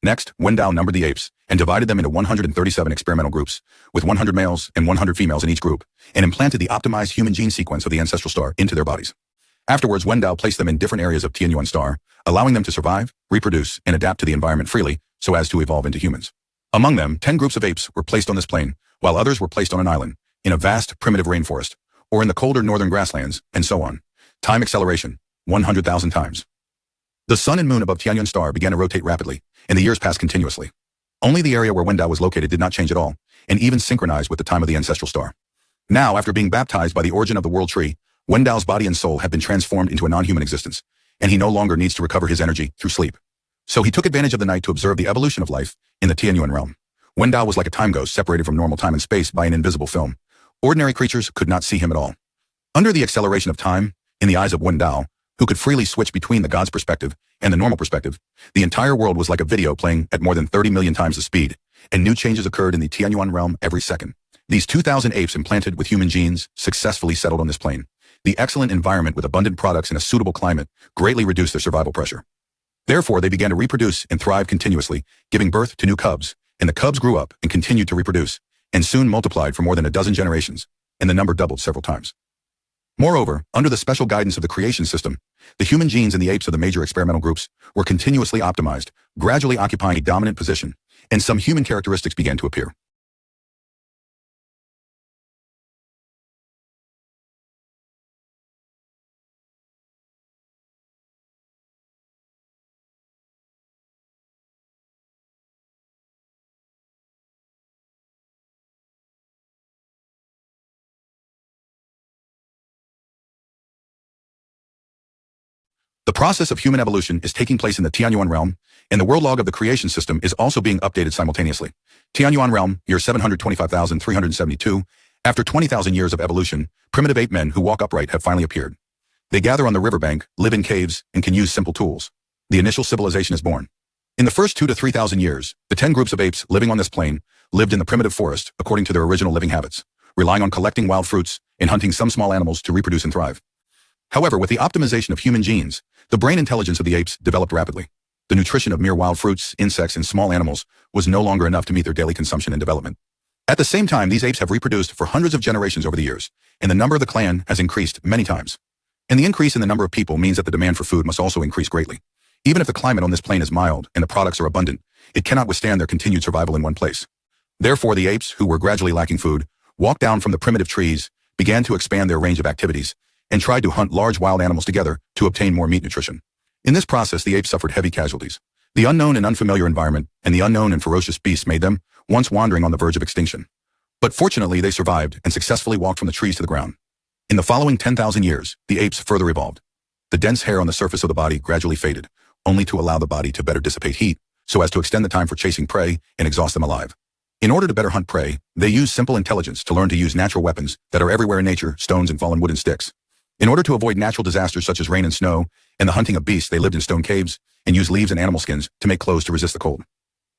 Next, Wendao numbered the apes and divided them into 137 experimental groups, with 100 males and 100 females in each group, and implanted the optimized human gene sequence of the ancestral star into their bodies. Afterwards, Wendao placed them in different areas of Tianyuan star, allowing them to survive, reproduce, and adapt to the environment freely so as to evolve into humans. Among them, 10 groups of apes were placed on this plain, while others were placed on an island, in a vast primitive rainforest, or in the colder northern grasslands, and so on. Time acceleration, 100,000 times. The sun and moon above Tianyuan star began to rotate rapidly, and the years passed continuously. Only the area where Wendao was located did not change at all, and even synchronized with the time of the ancestral star. Now, after being baptized by the origin of the world tree, Wendao's body and soul have been transformed into a non-human existence, and he no longer needs to recover his energy through sleep. So he took advantage of the night to observe the evolution of life in the Tianyuan realm. Wendao was like a time ghost separated from normal time and space by an invisible film. Ordinary creatures could not see him at all. Under the acceleration of time, in the eyes of Wendao, who could freely switch between the God's perspective and the normal perspective, the entire world was like a video playing at more than 30 million times the speed, and new changes occurred in the Tianyuan realm every second. These 2,000 apes implanted with human genes successfully settled on this plain. The excellent environment with abundant products and a suitable climate greatly reduced their survival pressure. Therefore, they began to reproduce and thrive continuously, giving birth to new cubs, and the cubs grew up and continued to reproduce, and soon multiplied for more than a dozen generations, and the number doubled several times. Moreover, under the special guidance of the creation system, the human genes in the apes of the major experimental groups were continuously optimized, gradually occupying a dominant position, and some human characteristics began to appear. The process of human evolution is taking place in the Tianyuan realm, and the world log of the creation system is also being updated simultaneously. Tianyuan realm, year 725,372. After 20,000 years of evolution, primitive ape men who walk upright have finally appeared. They gather on the riverbank, live in caves, and can use simple tools. The initial civilization is born. In the first 2,000 to 3,000 years, the 10 groups of apes living on this plain lived in the primitive forest according to their original living habits, relying on collecting wild fruits and hunting some small animals to reproduce and thrive. However, with the optimization of human genes, the brain intelligence of the apes developed rapidly. The nutrition of mere wild fruits, insects, and small animals was no longer enough to meet their daily consumption and development. At the same time, these apes have reproduced for hundreds of generations over the years, and the number of the clan has increased many times. And the increase in the number of people means that the demand for food must also increase greatly. Even if the climate on this plain is mild and the products are abundant, it cannot withstand their continued survival in one place. Therefore, the apes, who were gradually lacking food, walked down from the primitive trees, began to expand their range of activities, and tried to hunt large wild animals together to obtain more meat nutrition. In this process, the apes suffered heavy casualties. The unknown and unfamiliar environment and the unknown and ferocious beasts made them once wandering on the verge of extinction. But fortunately, they survived and successfully walked from the trees to the ground. In the following 10,000 years, the apes further evolved. The dense hair on the surface of the body gradually faded, only to allow the body to better dissipate heat, so as to extend the time for chasing prey and exhaust them alive. In order to better hunt prey, they use simple intelligence to learn to use natural weapons that are everywhere in nature, stones and fallen wood and sticks. In order to avoid natural disasters such as rain and snow and the hunting of beasts, they lived in stone caves and used leaves and animal skins to make clothes to resist the cold.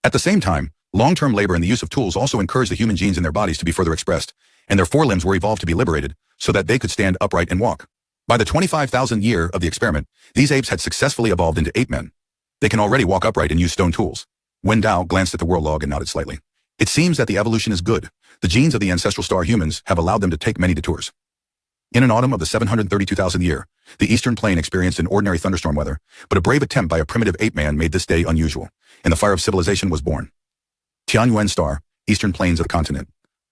At the same time, long-term labor and the use of tools also encouraged the human genes in their bodies to be further expressed, and their forelimbs were evolved to be liberated so that they could stand upright and walk. By the 25,000th year of the experiment, these apes had successfully evolved into ape men. They can already walk upright and use stone tools. Wendao glanced at the world log and nodded slightly. It seems that the evolution is good. The genes of the ancestral star humans have allowed them to take many detours. In an autumn of the 732,000th year, the eastern plain experienced an ordinary thunderstorm weather, but a brave attempt by a primitive ape man made this day unusual, and the fire of civilization was born. Tianyuan star, eastern plains of the continent.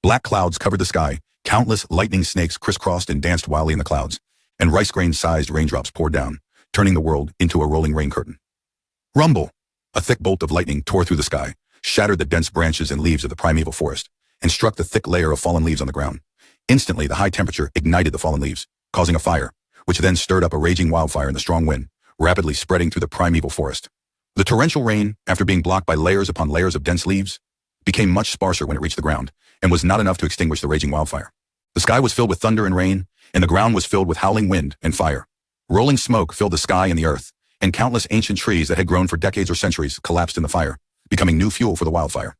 Black clouds covered the sky, countless lightning snakes crisscrossed and danced wildly in the clouds, and rice grain-sized raindrops poured down, turning the world into a rolling rain curtain. Rumble! A thick bolt of lightning tore through the sky, shattered the dense branches and leaves of the primeval forest, and struck the thick layer of fallen leaves on the ground. Instantly, the high temperature ignited the fallen leaves, causing a fire, which then stirred up a raging wildfire in the strong wind, rapidly spreading through the primeval forest. The torrential rain, after being blocked by layers upon layers of dense leaves, became much sparser when it reached the ground, and was not enough to extinguish the raging wildfire. The sky was filled with thunder and rain, and the ground was filled with howling wind and fire. Rolling smoke filled the sky and the earth, and countless ancient trees that had grown for decades or centuries collapsed in the fire, becoming new fuel for the wildfire.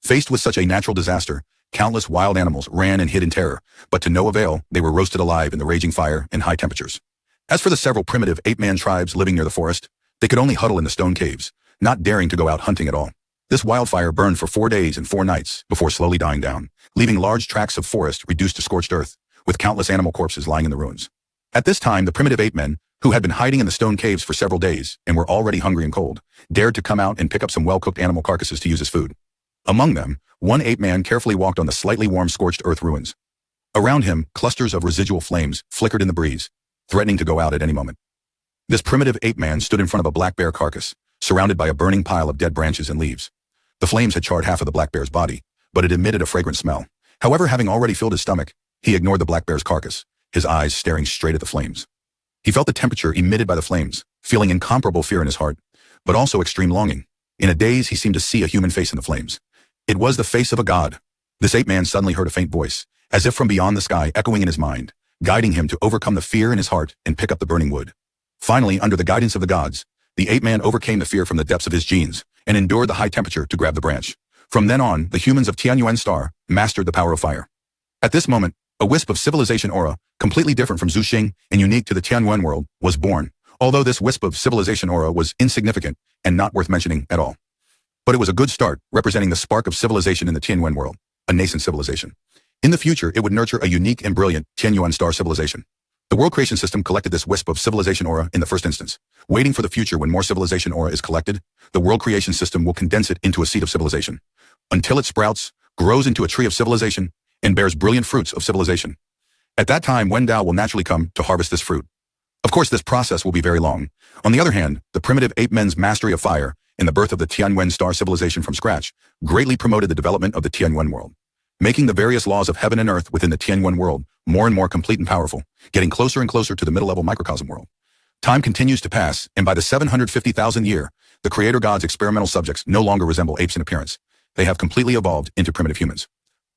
Faced with such a natural disaster, countless wild animals ran and hid in terror, but to no avail, they were roasted alive in the raging fire and high temperatures. As for the several primitive ape-man tribes living near the forest, they could only huddle in the stone caves, not daring to go out hunting at all. This wildfire burned for 4 days and 4 nights before slowly dying down, leaving large tracts of forest reduced to scorched earth, with countless animal corpses lying in the ruins. At this time, the primitive ape-men, who had been hiding in the stone caves for several days and were already hungry and cold, dared to come out and pick up some well-cooked animal carcasses to use as food. Among them, one ape-man carefully walked on the slightly warm scorched earth ruins. Around him, clusters of residual flames flickered in the breeze, threatening to go out at any moment. This primitive ape-man stood in front of a black bear carcass, surrounded by a burning pile of dead branches and leaves. The flames had charred half of the black bear's body, but it emitted a fragrant smell. However, having already filled his stomach, he ignored the black bear's carcass, his eyes staring straight at the flames. He felt the temperature emitted by the flames, feeling incomparable fear in his heart, but also extreme longing. In a daze, he seemed to see a human face in the flames. It was the face of a god. This ape-man suddenly heard a faint voice, as if from beyond the sky, echoing in his mind, guiding him to overcome the fear in his heart and pick up the burning wood. Finally, under the guidance of the gods, the ape-man overcame the fear from the depths of his genes and endured the high temperature to grab the branch. From then on, the humans of Tianyuan Star mastered the power of fire. At this moment, a wisp of civilization aura, completely different from Zuxing and unique to the Tianyuan world, was born, although this wisp of civilization aura was insignificant and not worth mentioning at all. But it was a good start, representing the spark of civilization in the Tianyuan world, a nascent civilization. In the future, it would nurture a unique and brilliant Tianyuan Star civilization. The world creation system collected this wisp of civilization aura in the first instance. Waiting for the future when more civilization aura is collected, the world creation system will condense it into a seed of civilization, until it sprouts, grows into a tree of civilization, and bears brilliant fruits of civilization. At that time, Wendao will naturally come to harvest this fruit. Of course, this process will be very long. On the other hand, the primitive ape-men's mastery of fire and the birth of the Tianyuan Star civilization from scratch greatly promoted the development of the Tianyuan world, making the various laws of heaven and earth within the Tianyuan world more and more complete and powerful, getting closer and closer to the middle-level microcosm world. Time continues to pass, and by the 750,000th year, the creator god's experimental subjects no longer resemble apes in appearance. They have completely evolved into primitive humans.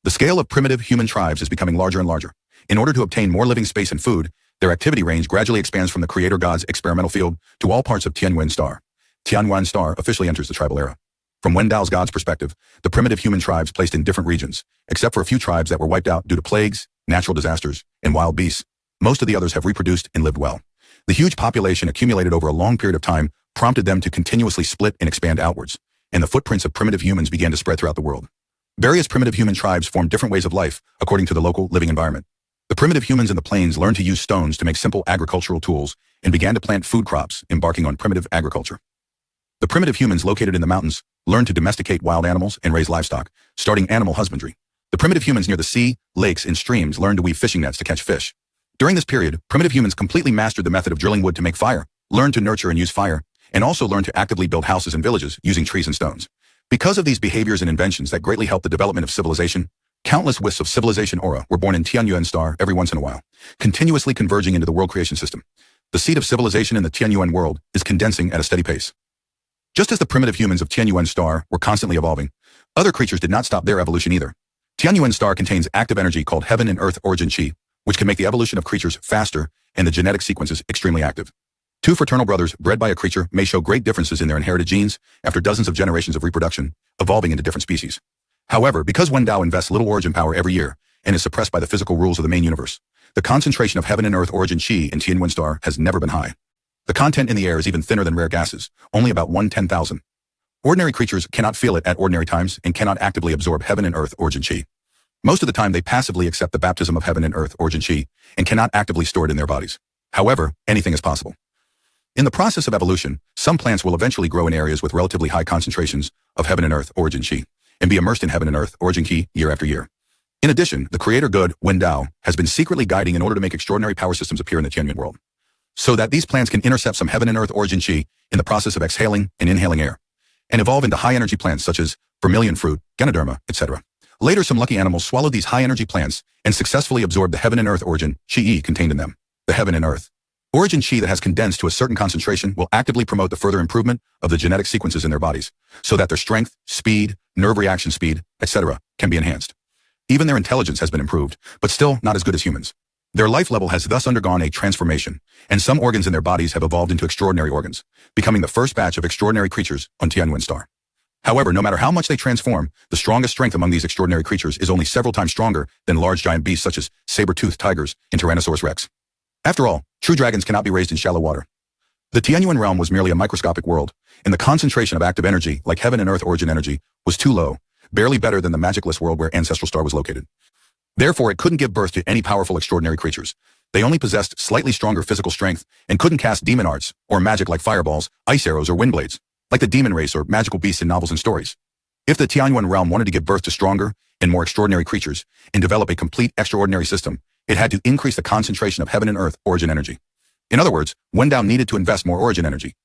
The scale of primitive human tribes is becoming larger and larger. In order to obtain more living space and food, their activity range gradually expands from the creator god's experimental field to all parts of Tianyuan Star. Tianyuan Star officially enters the tribal era. From Wendao's god's perspective, the primitive human tribes placed in different regions, except for a few tribes that were wiped out due to plagues, natural disasters, and wild beasts. Most of the others have reproduced and lived well. The huge population accumulated over a long period of time prompted them to continuously split and expand outwards, and the footprints of primitive humans began to spread throughout the world. Various primitive human tribes formed different ways of life according to the local living environment. The primitive humans in the plains learned to use stones to make simple agricultural tools and began to plant food crops, embarking on primitive agriculture. The primitive humans located in the mountains learned to domesticate wild animals and raise livestock, starting animal husbandry. The primitive humans near the sea, lakes, and streams learned to weave fishing nets to catch fish. During this period, primitive humans completely mastered the method of drilling wood to make fire, learned to nurture and use fire, and also learned to actively build houses and villages using trees and stones. Because of these behaviors and inventions that greatly helped the development of civilization, countless wisps of civilization aura were born in Tianyuan Star every once in a while, continuously converging into the world creation system. The seed of civilization in the Tianyuan world is condensing at a steady pace. Just as the primitive humans of Tianyuan Star were constantly evolving, other creatures did not stop their evolution either. Tianyuan Star contains active energy called heaven and earth origin chi, which can make the evolution of creatures faster and the genetic sequences extremely active. Two fraternal brothers bred by a creature may show great differences in their inherited genes after dozens of generations of reproduction, evolving into different species. However, because Wendao invests little origin power every year and is suppressed by the physical rules of the main universe, the concentration of heaven and earth origin chi in Tianyuan Star has never been high. The content in the air is even thinner than rare gases, only about 1/10,000. Ordinary creatures cannot feel it at ordinary times and cannot actively absorb heaven and earth origin chi. Most of the time, they passively accept the baptism of heaven and earth origin chi and cannot actively store it in their bodies. However, anything is possible. In the process of evolution, some plants will eventually grow in areas with relatively high concentrations of heaven and earth origin chi and be immersed in heaven and earth origin chi year after year. In addition, the creator god, Wendao, has been secretly guiding in order to make extraordinary power systems appear in the Tianyuan world, so that these plants can intercept some heaven and earth origin chi in the process of exhaling and inhaling air, and evolve into high-energy plants such as vermilion fruit, Ganoderma, etc. Later, some lucky animals swallowed these high-energy plants and successfully absorbed the heaven and earth origin chi contained in them. The heaven and earth origin chi that has condensed to a certain concentration will actively promote the further improvement of the genetic sequences in their bodies, so that their strength, speed, nerve reaction speed, etc. can be enhanced. Even their intelligence has been improved, but still not as good as humans. Their life level has thus undergone a transformation, and some organs in their bodies have evolved into extraordinary organs, becoming the first batch of extraordinary creatures on Tianyuan star. However, no matter how much they transform, the strongest strength among these extraordinary creatures is only several times stronger than large giant beasts such as saber-toothed tigers and Tyrannosaurus rex. After all, true dragons cannot be raised in shallow water. The Tianyuan realm was merely a microscopic world, and the concentration of active energy, like heaven and earth origin energy, was too low, barely better than the magicless world where Ancestral Star was located. Therefore, it couldn't give birth to any powerful extraordinary creatures. They only possessed slightly stronger physical strength and couldn't cast demon arts or magic like fireballs, ice arrows, or wind blades, like the demon race or magical beasts in novels and stories. If the Tianyuan realm wanted to give birth to stronger and more extraordinary creatures and develop a complete extraordinary system, it had to increase the concentration of heaven and earth origin energy. In other words, Wendao needed to invest more origin energy.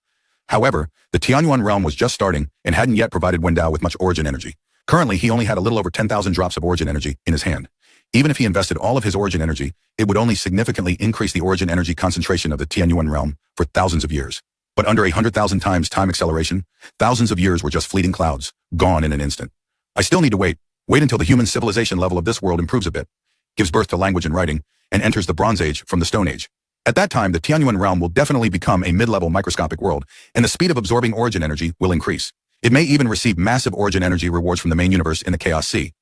However, the Tianyuan realm was just starting and hadn't yet provided Wendao with much origin energy. Currently, he only had a little over 10,000 drops of origin energy in his hand. Even if he invested all of his origin energy, it would only significantly increase the origin energy concentration of the Tianyuan realm for thousands of years. But under 100,000 times time acceleration, thousands of years were just fleeting clouds, gone in an instant. I still need to wait until the human civilization level of this world improves a bit, gives birth to language and writing, and enters the Bronze Age from the Stone Age. At that time, the Tianyuan realm will definitely become a mid-level microscopic world, and the speed of absorbing origin energy will increase. It may even receive massive origin energy rewards from the main universe in the Chaos Sea.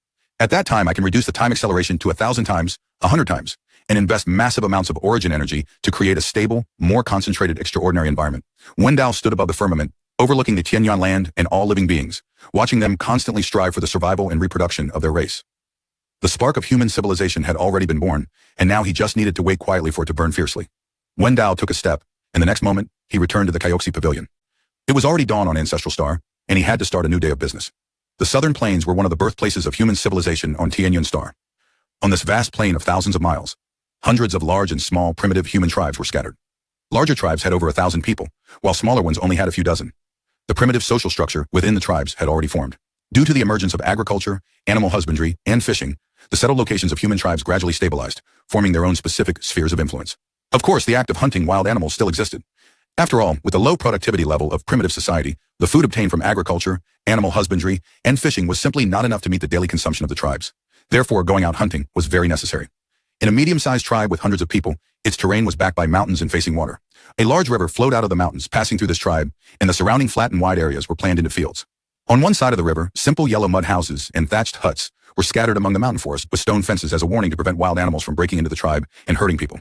At that time, I can reduce the time acceleration to 1,000 times, 100 times, and invest massive amounts of origin energy to create a stable, more concentrated, extraordinary environment. Wendao stood above the firmament, overlooking the Tianyuan land and all living beings, watching them constantly strive for the survival and reproduction of their race. The spark of human civilization had already been born, and now he just needed to wait quietly for it to burn fiercely. Wendao took a step, and the next moment, he returned to the Kyoxi Pavilion. It was already dawn on Ancestral Star, and he had to start a new day of business. The southern plains were one of the birthplaces of human civilization on Tianyuan Star. On this vast plain of thousands of miles, hundreds of large and small primitive human tribes were scattered. Larger tribes had over 1,000 people, while smaller ones only had a few dozen. The primitive social structure within the tribes had already formed. Due to the emergence of agriculture, animal husbandry, and fishing, the settled locations of human tribes gradually stabilized, forming their own specific spheres of influence. Of course, the act of hunting wild animals still existed. After all, with the low productivity level of primitive society, the food obtained from agriculture, animal husbandry, and fishing was simply not enough to meet the daily consumption of the tribes. Therefore, going out hunting was very necessary. In a medium-sized tribe with hundreds of people, its terrain was backed by mountains and facing water. A large river flowed out of the mountains passing through this tribe, and the surrounding flat and wide areas were planned into fields. On one side of the river, simple yellow mud houses and thatched huts were scattered among the mountain forest with stone fences as a warning to prevent wild animals from breaking into the tribe and hurting people.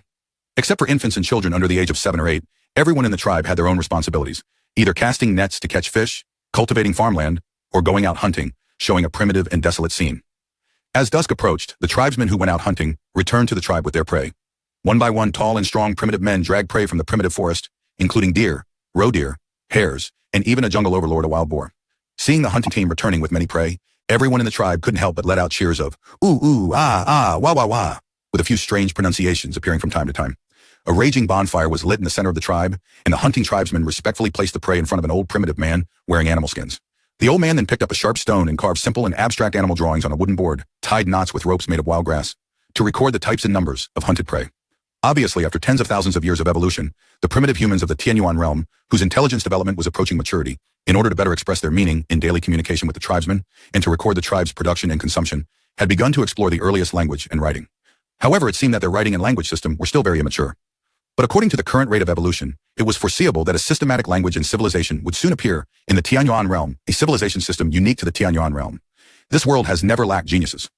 Except for infants and children under the age of 7 or 8, everyone in the tribe had their own responsibilities, either casting nets to catch fish, cultivating farmland, or going out hunting, showing a primitive and desolate scene. As dusk approached, the tribesmen who went out hunting returned to the tribe with their prey. One by one, tall and strong primitive men dragged prey from the primitive forest, including deer, roe deer, hares, and even a jungle overlord, a wild boar. Seeing the hunting team returning with many prey, everyone in the tribe couldn't help but let out cheers of, ooh, ooh, ah, ah, wah, wah, wah, with a few strange pronunciations appearing from time to time. A raging bonfire was lit in the center of the tribe, and the hunting tribesmen respectfully placed the prey in front of an old primitive man wearing animal skins. The old man then picked up a sharp stone and carved simple and abstract animal drawings on a wooden board, tied knots with ropes made of wild grass, to record the types and numbers of hunted prey. Obviously, after tens of thousands of years of evolution, the primitive humans of the Tianyuan realm, whose intelligence development was approaching maturity, in order to better express their meaning in daily communication with the tribesmen and to record the tribe's production and consumption, had begun to explore the earliest language and writing. However, it seemed that their writing and language system were still very immature. But according to the current rate of evolution, it was foreseeable that a systematic language and civilization would soon appear in the Tianyuan realm, a civilization system unique to the Tianyuan realm. This world has never lacked geniuses.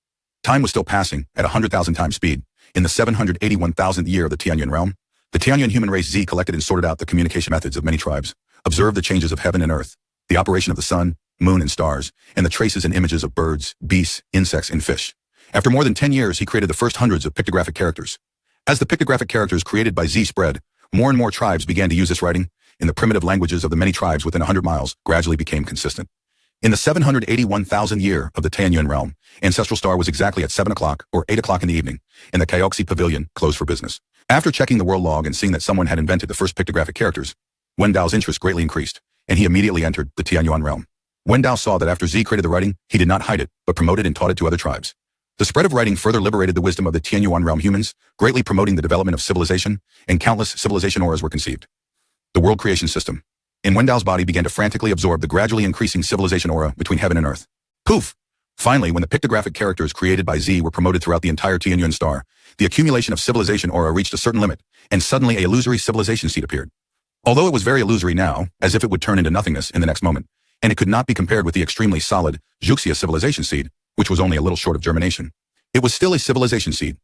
Time was still passing at 100,000 times speed. In the 781,000th year of the Tianyuan realm, the Tianyuan human race Z collected and sorted out the communication methods of many tribes, observed the changes of heaven and earth, the operation of the sun, moon, and stars, and the traces and images of birds, beasts, insects, and fish. After more than 10 years, he created the first hundreds of pictographic characters. As the pictographic characters created by Z spread, more and more tribes began to use this writing, and the primitive languages of the many tribes within 100 miles gradually became consistent. In the 781,000th year of the Tianyuan realm, ancestral star was exactly at 7 o'clock or 8 o'clock in the evening, and the Kyoxi Pavilion closed for business. After checking the world log and seeing that someone had invented the first pictographic characters, Wendao's interest greatly increased, and he immediately entered the Tianyuan realm. Wendao saw that after Z created the writing, he did not hide it, but promoted and taught it to other tribes. The spread of writing further liberated the wisdom of the Tianyuan realm humans, greatly promoting the development of civilization, and countless civilization auras were conceived. The world creation system. In Wendao's body began to frantically absorb the gradually increasing civilization aura between heaven and earth. Poof! Finally, when the pictographic characters created by Z were promoted throughout the entire Tianyuan star, the accumulation of civilization aura reached a certain limit, and suddenly a illusory civilization seed appeared. Although it was very illusory now, as if it would turn into nothingness in the next moment, and it could not be compared with the extremely solid Juxia civilization seed, which was only a little short of germination. It was still a civilization seed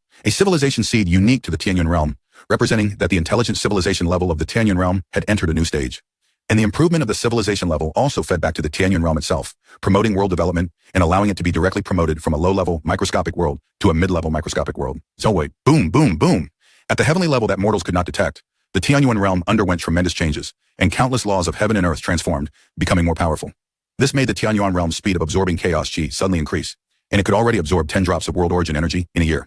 unique to the Tianyuan realm, representing that the intelligent civilization level of the Tianyuan realm had entered a new stage. And the improvement of the civilization level also fed back to the Tianyuan realm itself, promoting world development and allowing it to be directly promoted from a low-level microscopic world to a mid-level microscopic world. So wait, boom, boom, boom. At the heavenly level that mortals could not detect, the Tianyuan realm underwent tremendous changes, and countless laws of heaven and earth transformed, becoming more powerful. This made the Tianyuan realm's speed of absorbing chaos chi suddenly increase, and it could already absorb 10 drops of world origin energy in a year.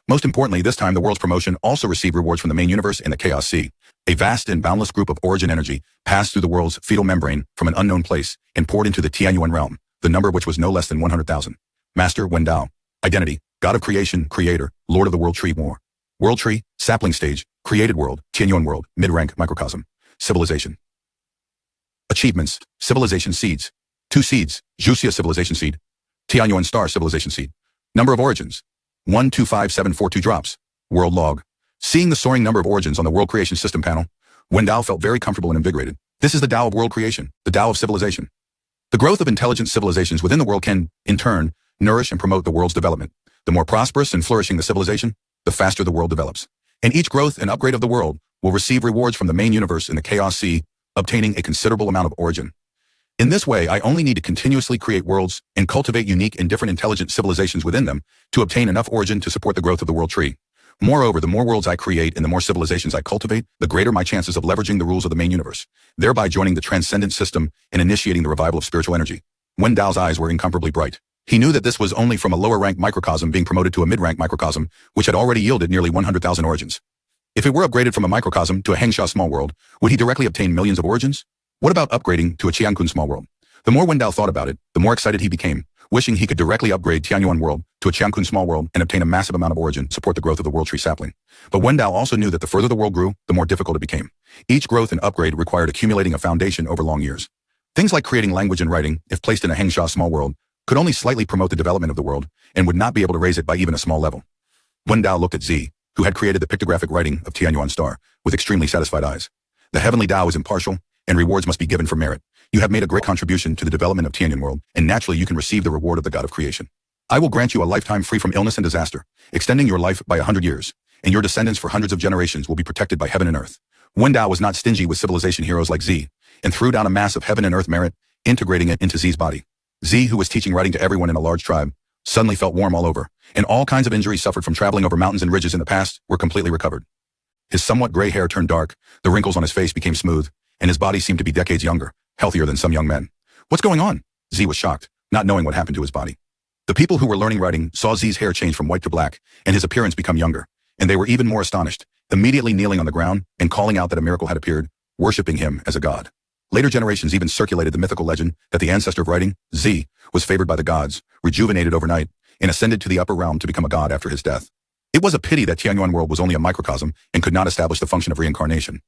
Most importantly, this time the world's promotion also received rewards from the main universe and the chaos sea. A vast and boundless group of origin energy passed through the world's fetal membrane from an unknown place and poured into the Tianyuan realm, the number of which was no less than 100,000. Master Wendao. Identity, God of creation, creator, Lord of the world tree more. World tree, sapling stage, created world, Tianyuan world, mid-rank microcosm. Civilization. Achievements, civilization seeds. 2 seeds, Juxia civilization seed. Tianyuan star civilization seed. Number of origins. 125742 drops. World log. Seeing the soaring number of origins on the world creation system panel, Wendao felt very comfortable and invigorated. This is the Tao of world creation, the Tao of civilization. The growth of intelligent civilizations within the world can, in turn, nourish and promote the world's development. The more prosperous and flourishing the civilization, the faster the world develops. And each growth and upgrade of the world will receive rewards from the main universe in the chaos sea, obtaining a considerable amount of origin. In this way, I only need to continuously create worlds and cultivate unique and different intelligent civilizations within them to obtain enough origin to support the growth of the world tree. Moreover, the more worlds I create and the more civilizations I cultivate, the greater my chances of leveraging the rules of the main universe, thereby joining the transcendent system and initiating the revival of spiritual energy. Wendao's eyes were incomparably bright. He knew that this was only from a lower-rank microcosm being promoted to a mid-rank microcosm, which had already yielded nearly 100,000 origins. If it were upgraded from a microcosm to a Hengsha small world, would he directly obtain millions of origins? What about upgrading to a Qiankun small world? The more Wendao thought about it, the more excited he became, wishing he could directly upgrade Tianyuan world to a Qiankun small world and obtain a massive amount of origin to support the growth of the world tree sapling. But Wendao also knew that the further the world grew, the more difficult it became. Each growth and upgrade required accumulating a foundation over long years. Things like creating language and writing, if placed in a Hengsha small world, could only slightly promote the development of the world and would not be able to raise it by even a small level. Wendao looked at Z, who had created the pictographic writing of Tianyuan star, with extremely satisfied eyes. The heavenly Tao is impartial, and rewards must be given for merit. You have made a great contribution to the development of Tianyuan world, and naturally you can receive the reward of the God of creation. I will grant you a lifetime free from illness and disaster, extending your life by 100 years, and your descendants for hundreds of generations will be protected by heaven and earth. Wendao was not stingy with civilization heroes like Z, and threw down a mass of heaven and earth merit, integrating it into Z's body. Z, who was teaching writing to everyone in a large tribe, suddenly felt warm all over, and all kinds of injuries suffered from traveling over mountains and ridges in the past were completely recovered. His somewhat gray hair turned dark, the wrinkles on his face became smooth, and his body seemed to be decades younger, healthier than some young men. What's going on? Z was shocked, not knowing what happened to his body. The people who were learning writing saw Z's hair change from white to black, and his appearance become younger, and they were even more astonished, immediately kneeling on the ground and calling out that a miracle had appeared, worshipping him as a god. Later generations even circulated the mythical legend that the ancestor of writing, Z, was favored by the gods, rejuvenated overnight, and ascended to the upper realm to become a god after his death. It was a pity that Tianyuan world was only a microcosm and could not establish the function of reincarnation.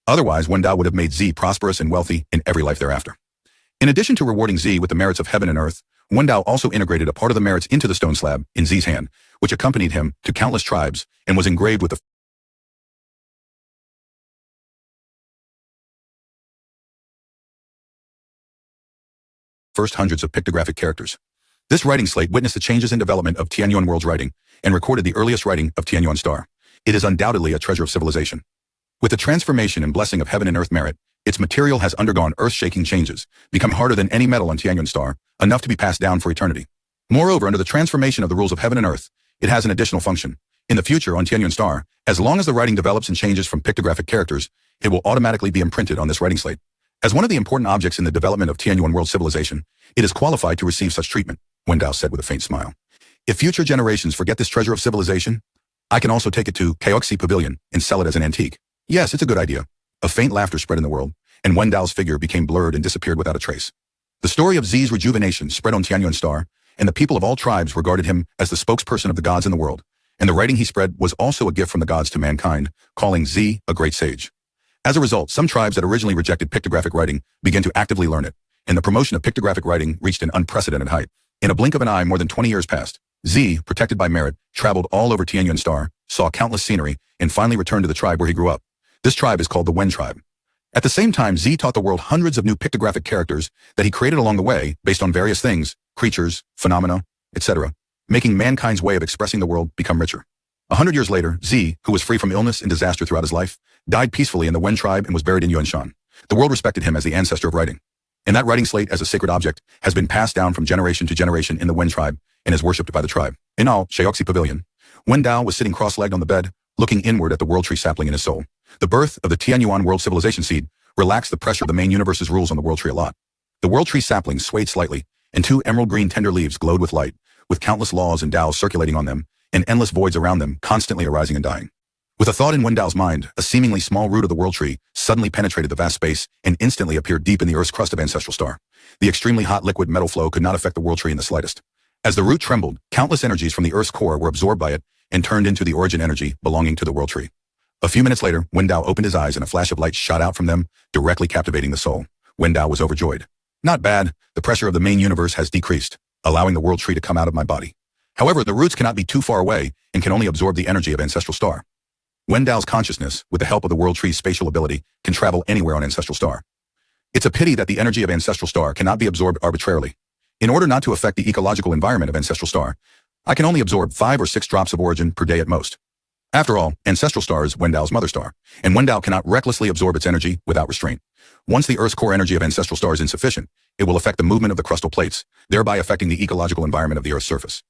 Otherwise, Wendao would have made Z prosperous and wealthy in every life thereafter. In addition to rewarding Z with the merits of heaven and earth, Wendao also integrated a part of the merits into the stone slab in Z's hand, which accompanied him to countless tribes and was engraved with the first hundreds of pictographic characters. This writing slate witnessed the changes in development of Tianyuan world's writing and recorded the earliest writing of Tianyuan star. It is undoubtedly a treasure of civilization. With the transformation and blessing of heaven and earth merit, its material has undergone earth-shaking changes, become harder than any metal on Tianyuan star, enough to be passed down for eternity. Moreover, under the transformation of the rules of heaven and earth, it has an additional function. In the future on Tianyuan star, as long as the writing develops and changes from pictographic characters, it will automatically be imprinted on this writing slate. As one of the important objects in the development of Tianyuan world civilization, it is qualified to receive such treatment, Wendao said with a faint smile. If future generations forget this treasure of civilization, I can also take it to Kaoxi Pavilion and sell it as an antique. Yes, it's a good idea. A faint laughter spread in the world, and Wendao's figure became blurred and disappeared without a trace. The story of Zi's rejuvenation spread on Tianyuan Star, and the people of all tribes regarded him as the spokesperson of the gods in the world, and the writing he spread was also a gift from the gods to mankind, calling Zi a great sage. As a result, some tribes that originally rejected pictographic writing began to actively learn it, and the promotion of pictographic writing reached an unprecedented height. In a blink of an eye, more than 20 years passed. Zi, protected by merit, traveled all over Tianyuan Star, saw countless scenery, and finally returned to the tribe where he grew up. This tribe is called the Wen tribe. At the same time, Zi taught the world hundreds of new pictographic characters that he created along the way based on various things, creatures, phenomena, etc., making mankind's way of expressing the world become richer. 100 years later, Zi, who was free from illness and disaster throughout his life, died peacefully in the Wen tribe and was buried in Yuanshan. The world respected him as the ancestor of writing. And that writing slate as a sacred object has been passed down from generation to generation in the Wen tribe and is worshipped by the tribe. In all, Sheoxi Pavilion, Wendao was sitting cross-legged on the bed, looking inward at the world tree sapling in his soul. The birth of the Tianyuan world civilization seed relaxed the pressure of the main universe's rules on the world tree a lot. The world tree sapling swayed slightly, and 2 emerald green tender leaves glowed with light, with countless laws and Taos circulating on them, and endless voids around them constantly arising and dying. With a thought in Wendao's mind, a seemingly small root of the world tree suddenly penetrated the vast space and instantly appeared deep in the Earth's crust of Ancestral Star. The extremely hot liquid metal flow could not affect the world tree in the slightest. As the root trembled, countless energies from the Earth's core were absorbed by it and turned into the origin energy belonging to the world tree. A few minutes later, Wendao opened his eyes and a flash of light shot out from them, directly captivating the soul. Wendao was overjoyed. Not bad, the pressure of the main universe has decreased, allowing the world tree to come out of my body. However, the roots cannot be too far away and can only absorb the energy of Ancestral Star. Wendao's consciousness, with the help of the world tree's spatial ability, can travel anywhere on Ancestral Star. It's a pity that the energy of Ancestral Star cannot be absorbed arbitrarily. In order not to affect the ecological environment of Ancestral Star, I can only absorb 5 or 6 drops of origin per day at most. After all, Ancestral Star is Wendao's mother star, and Wendao cannot recklessly absorb its energy without restraint. Once the Earth's core energy of Ancestral Star is insufficient, it will affect the movement of the crustal plates, thereby affecting the ecological environment of the Earth's surface.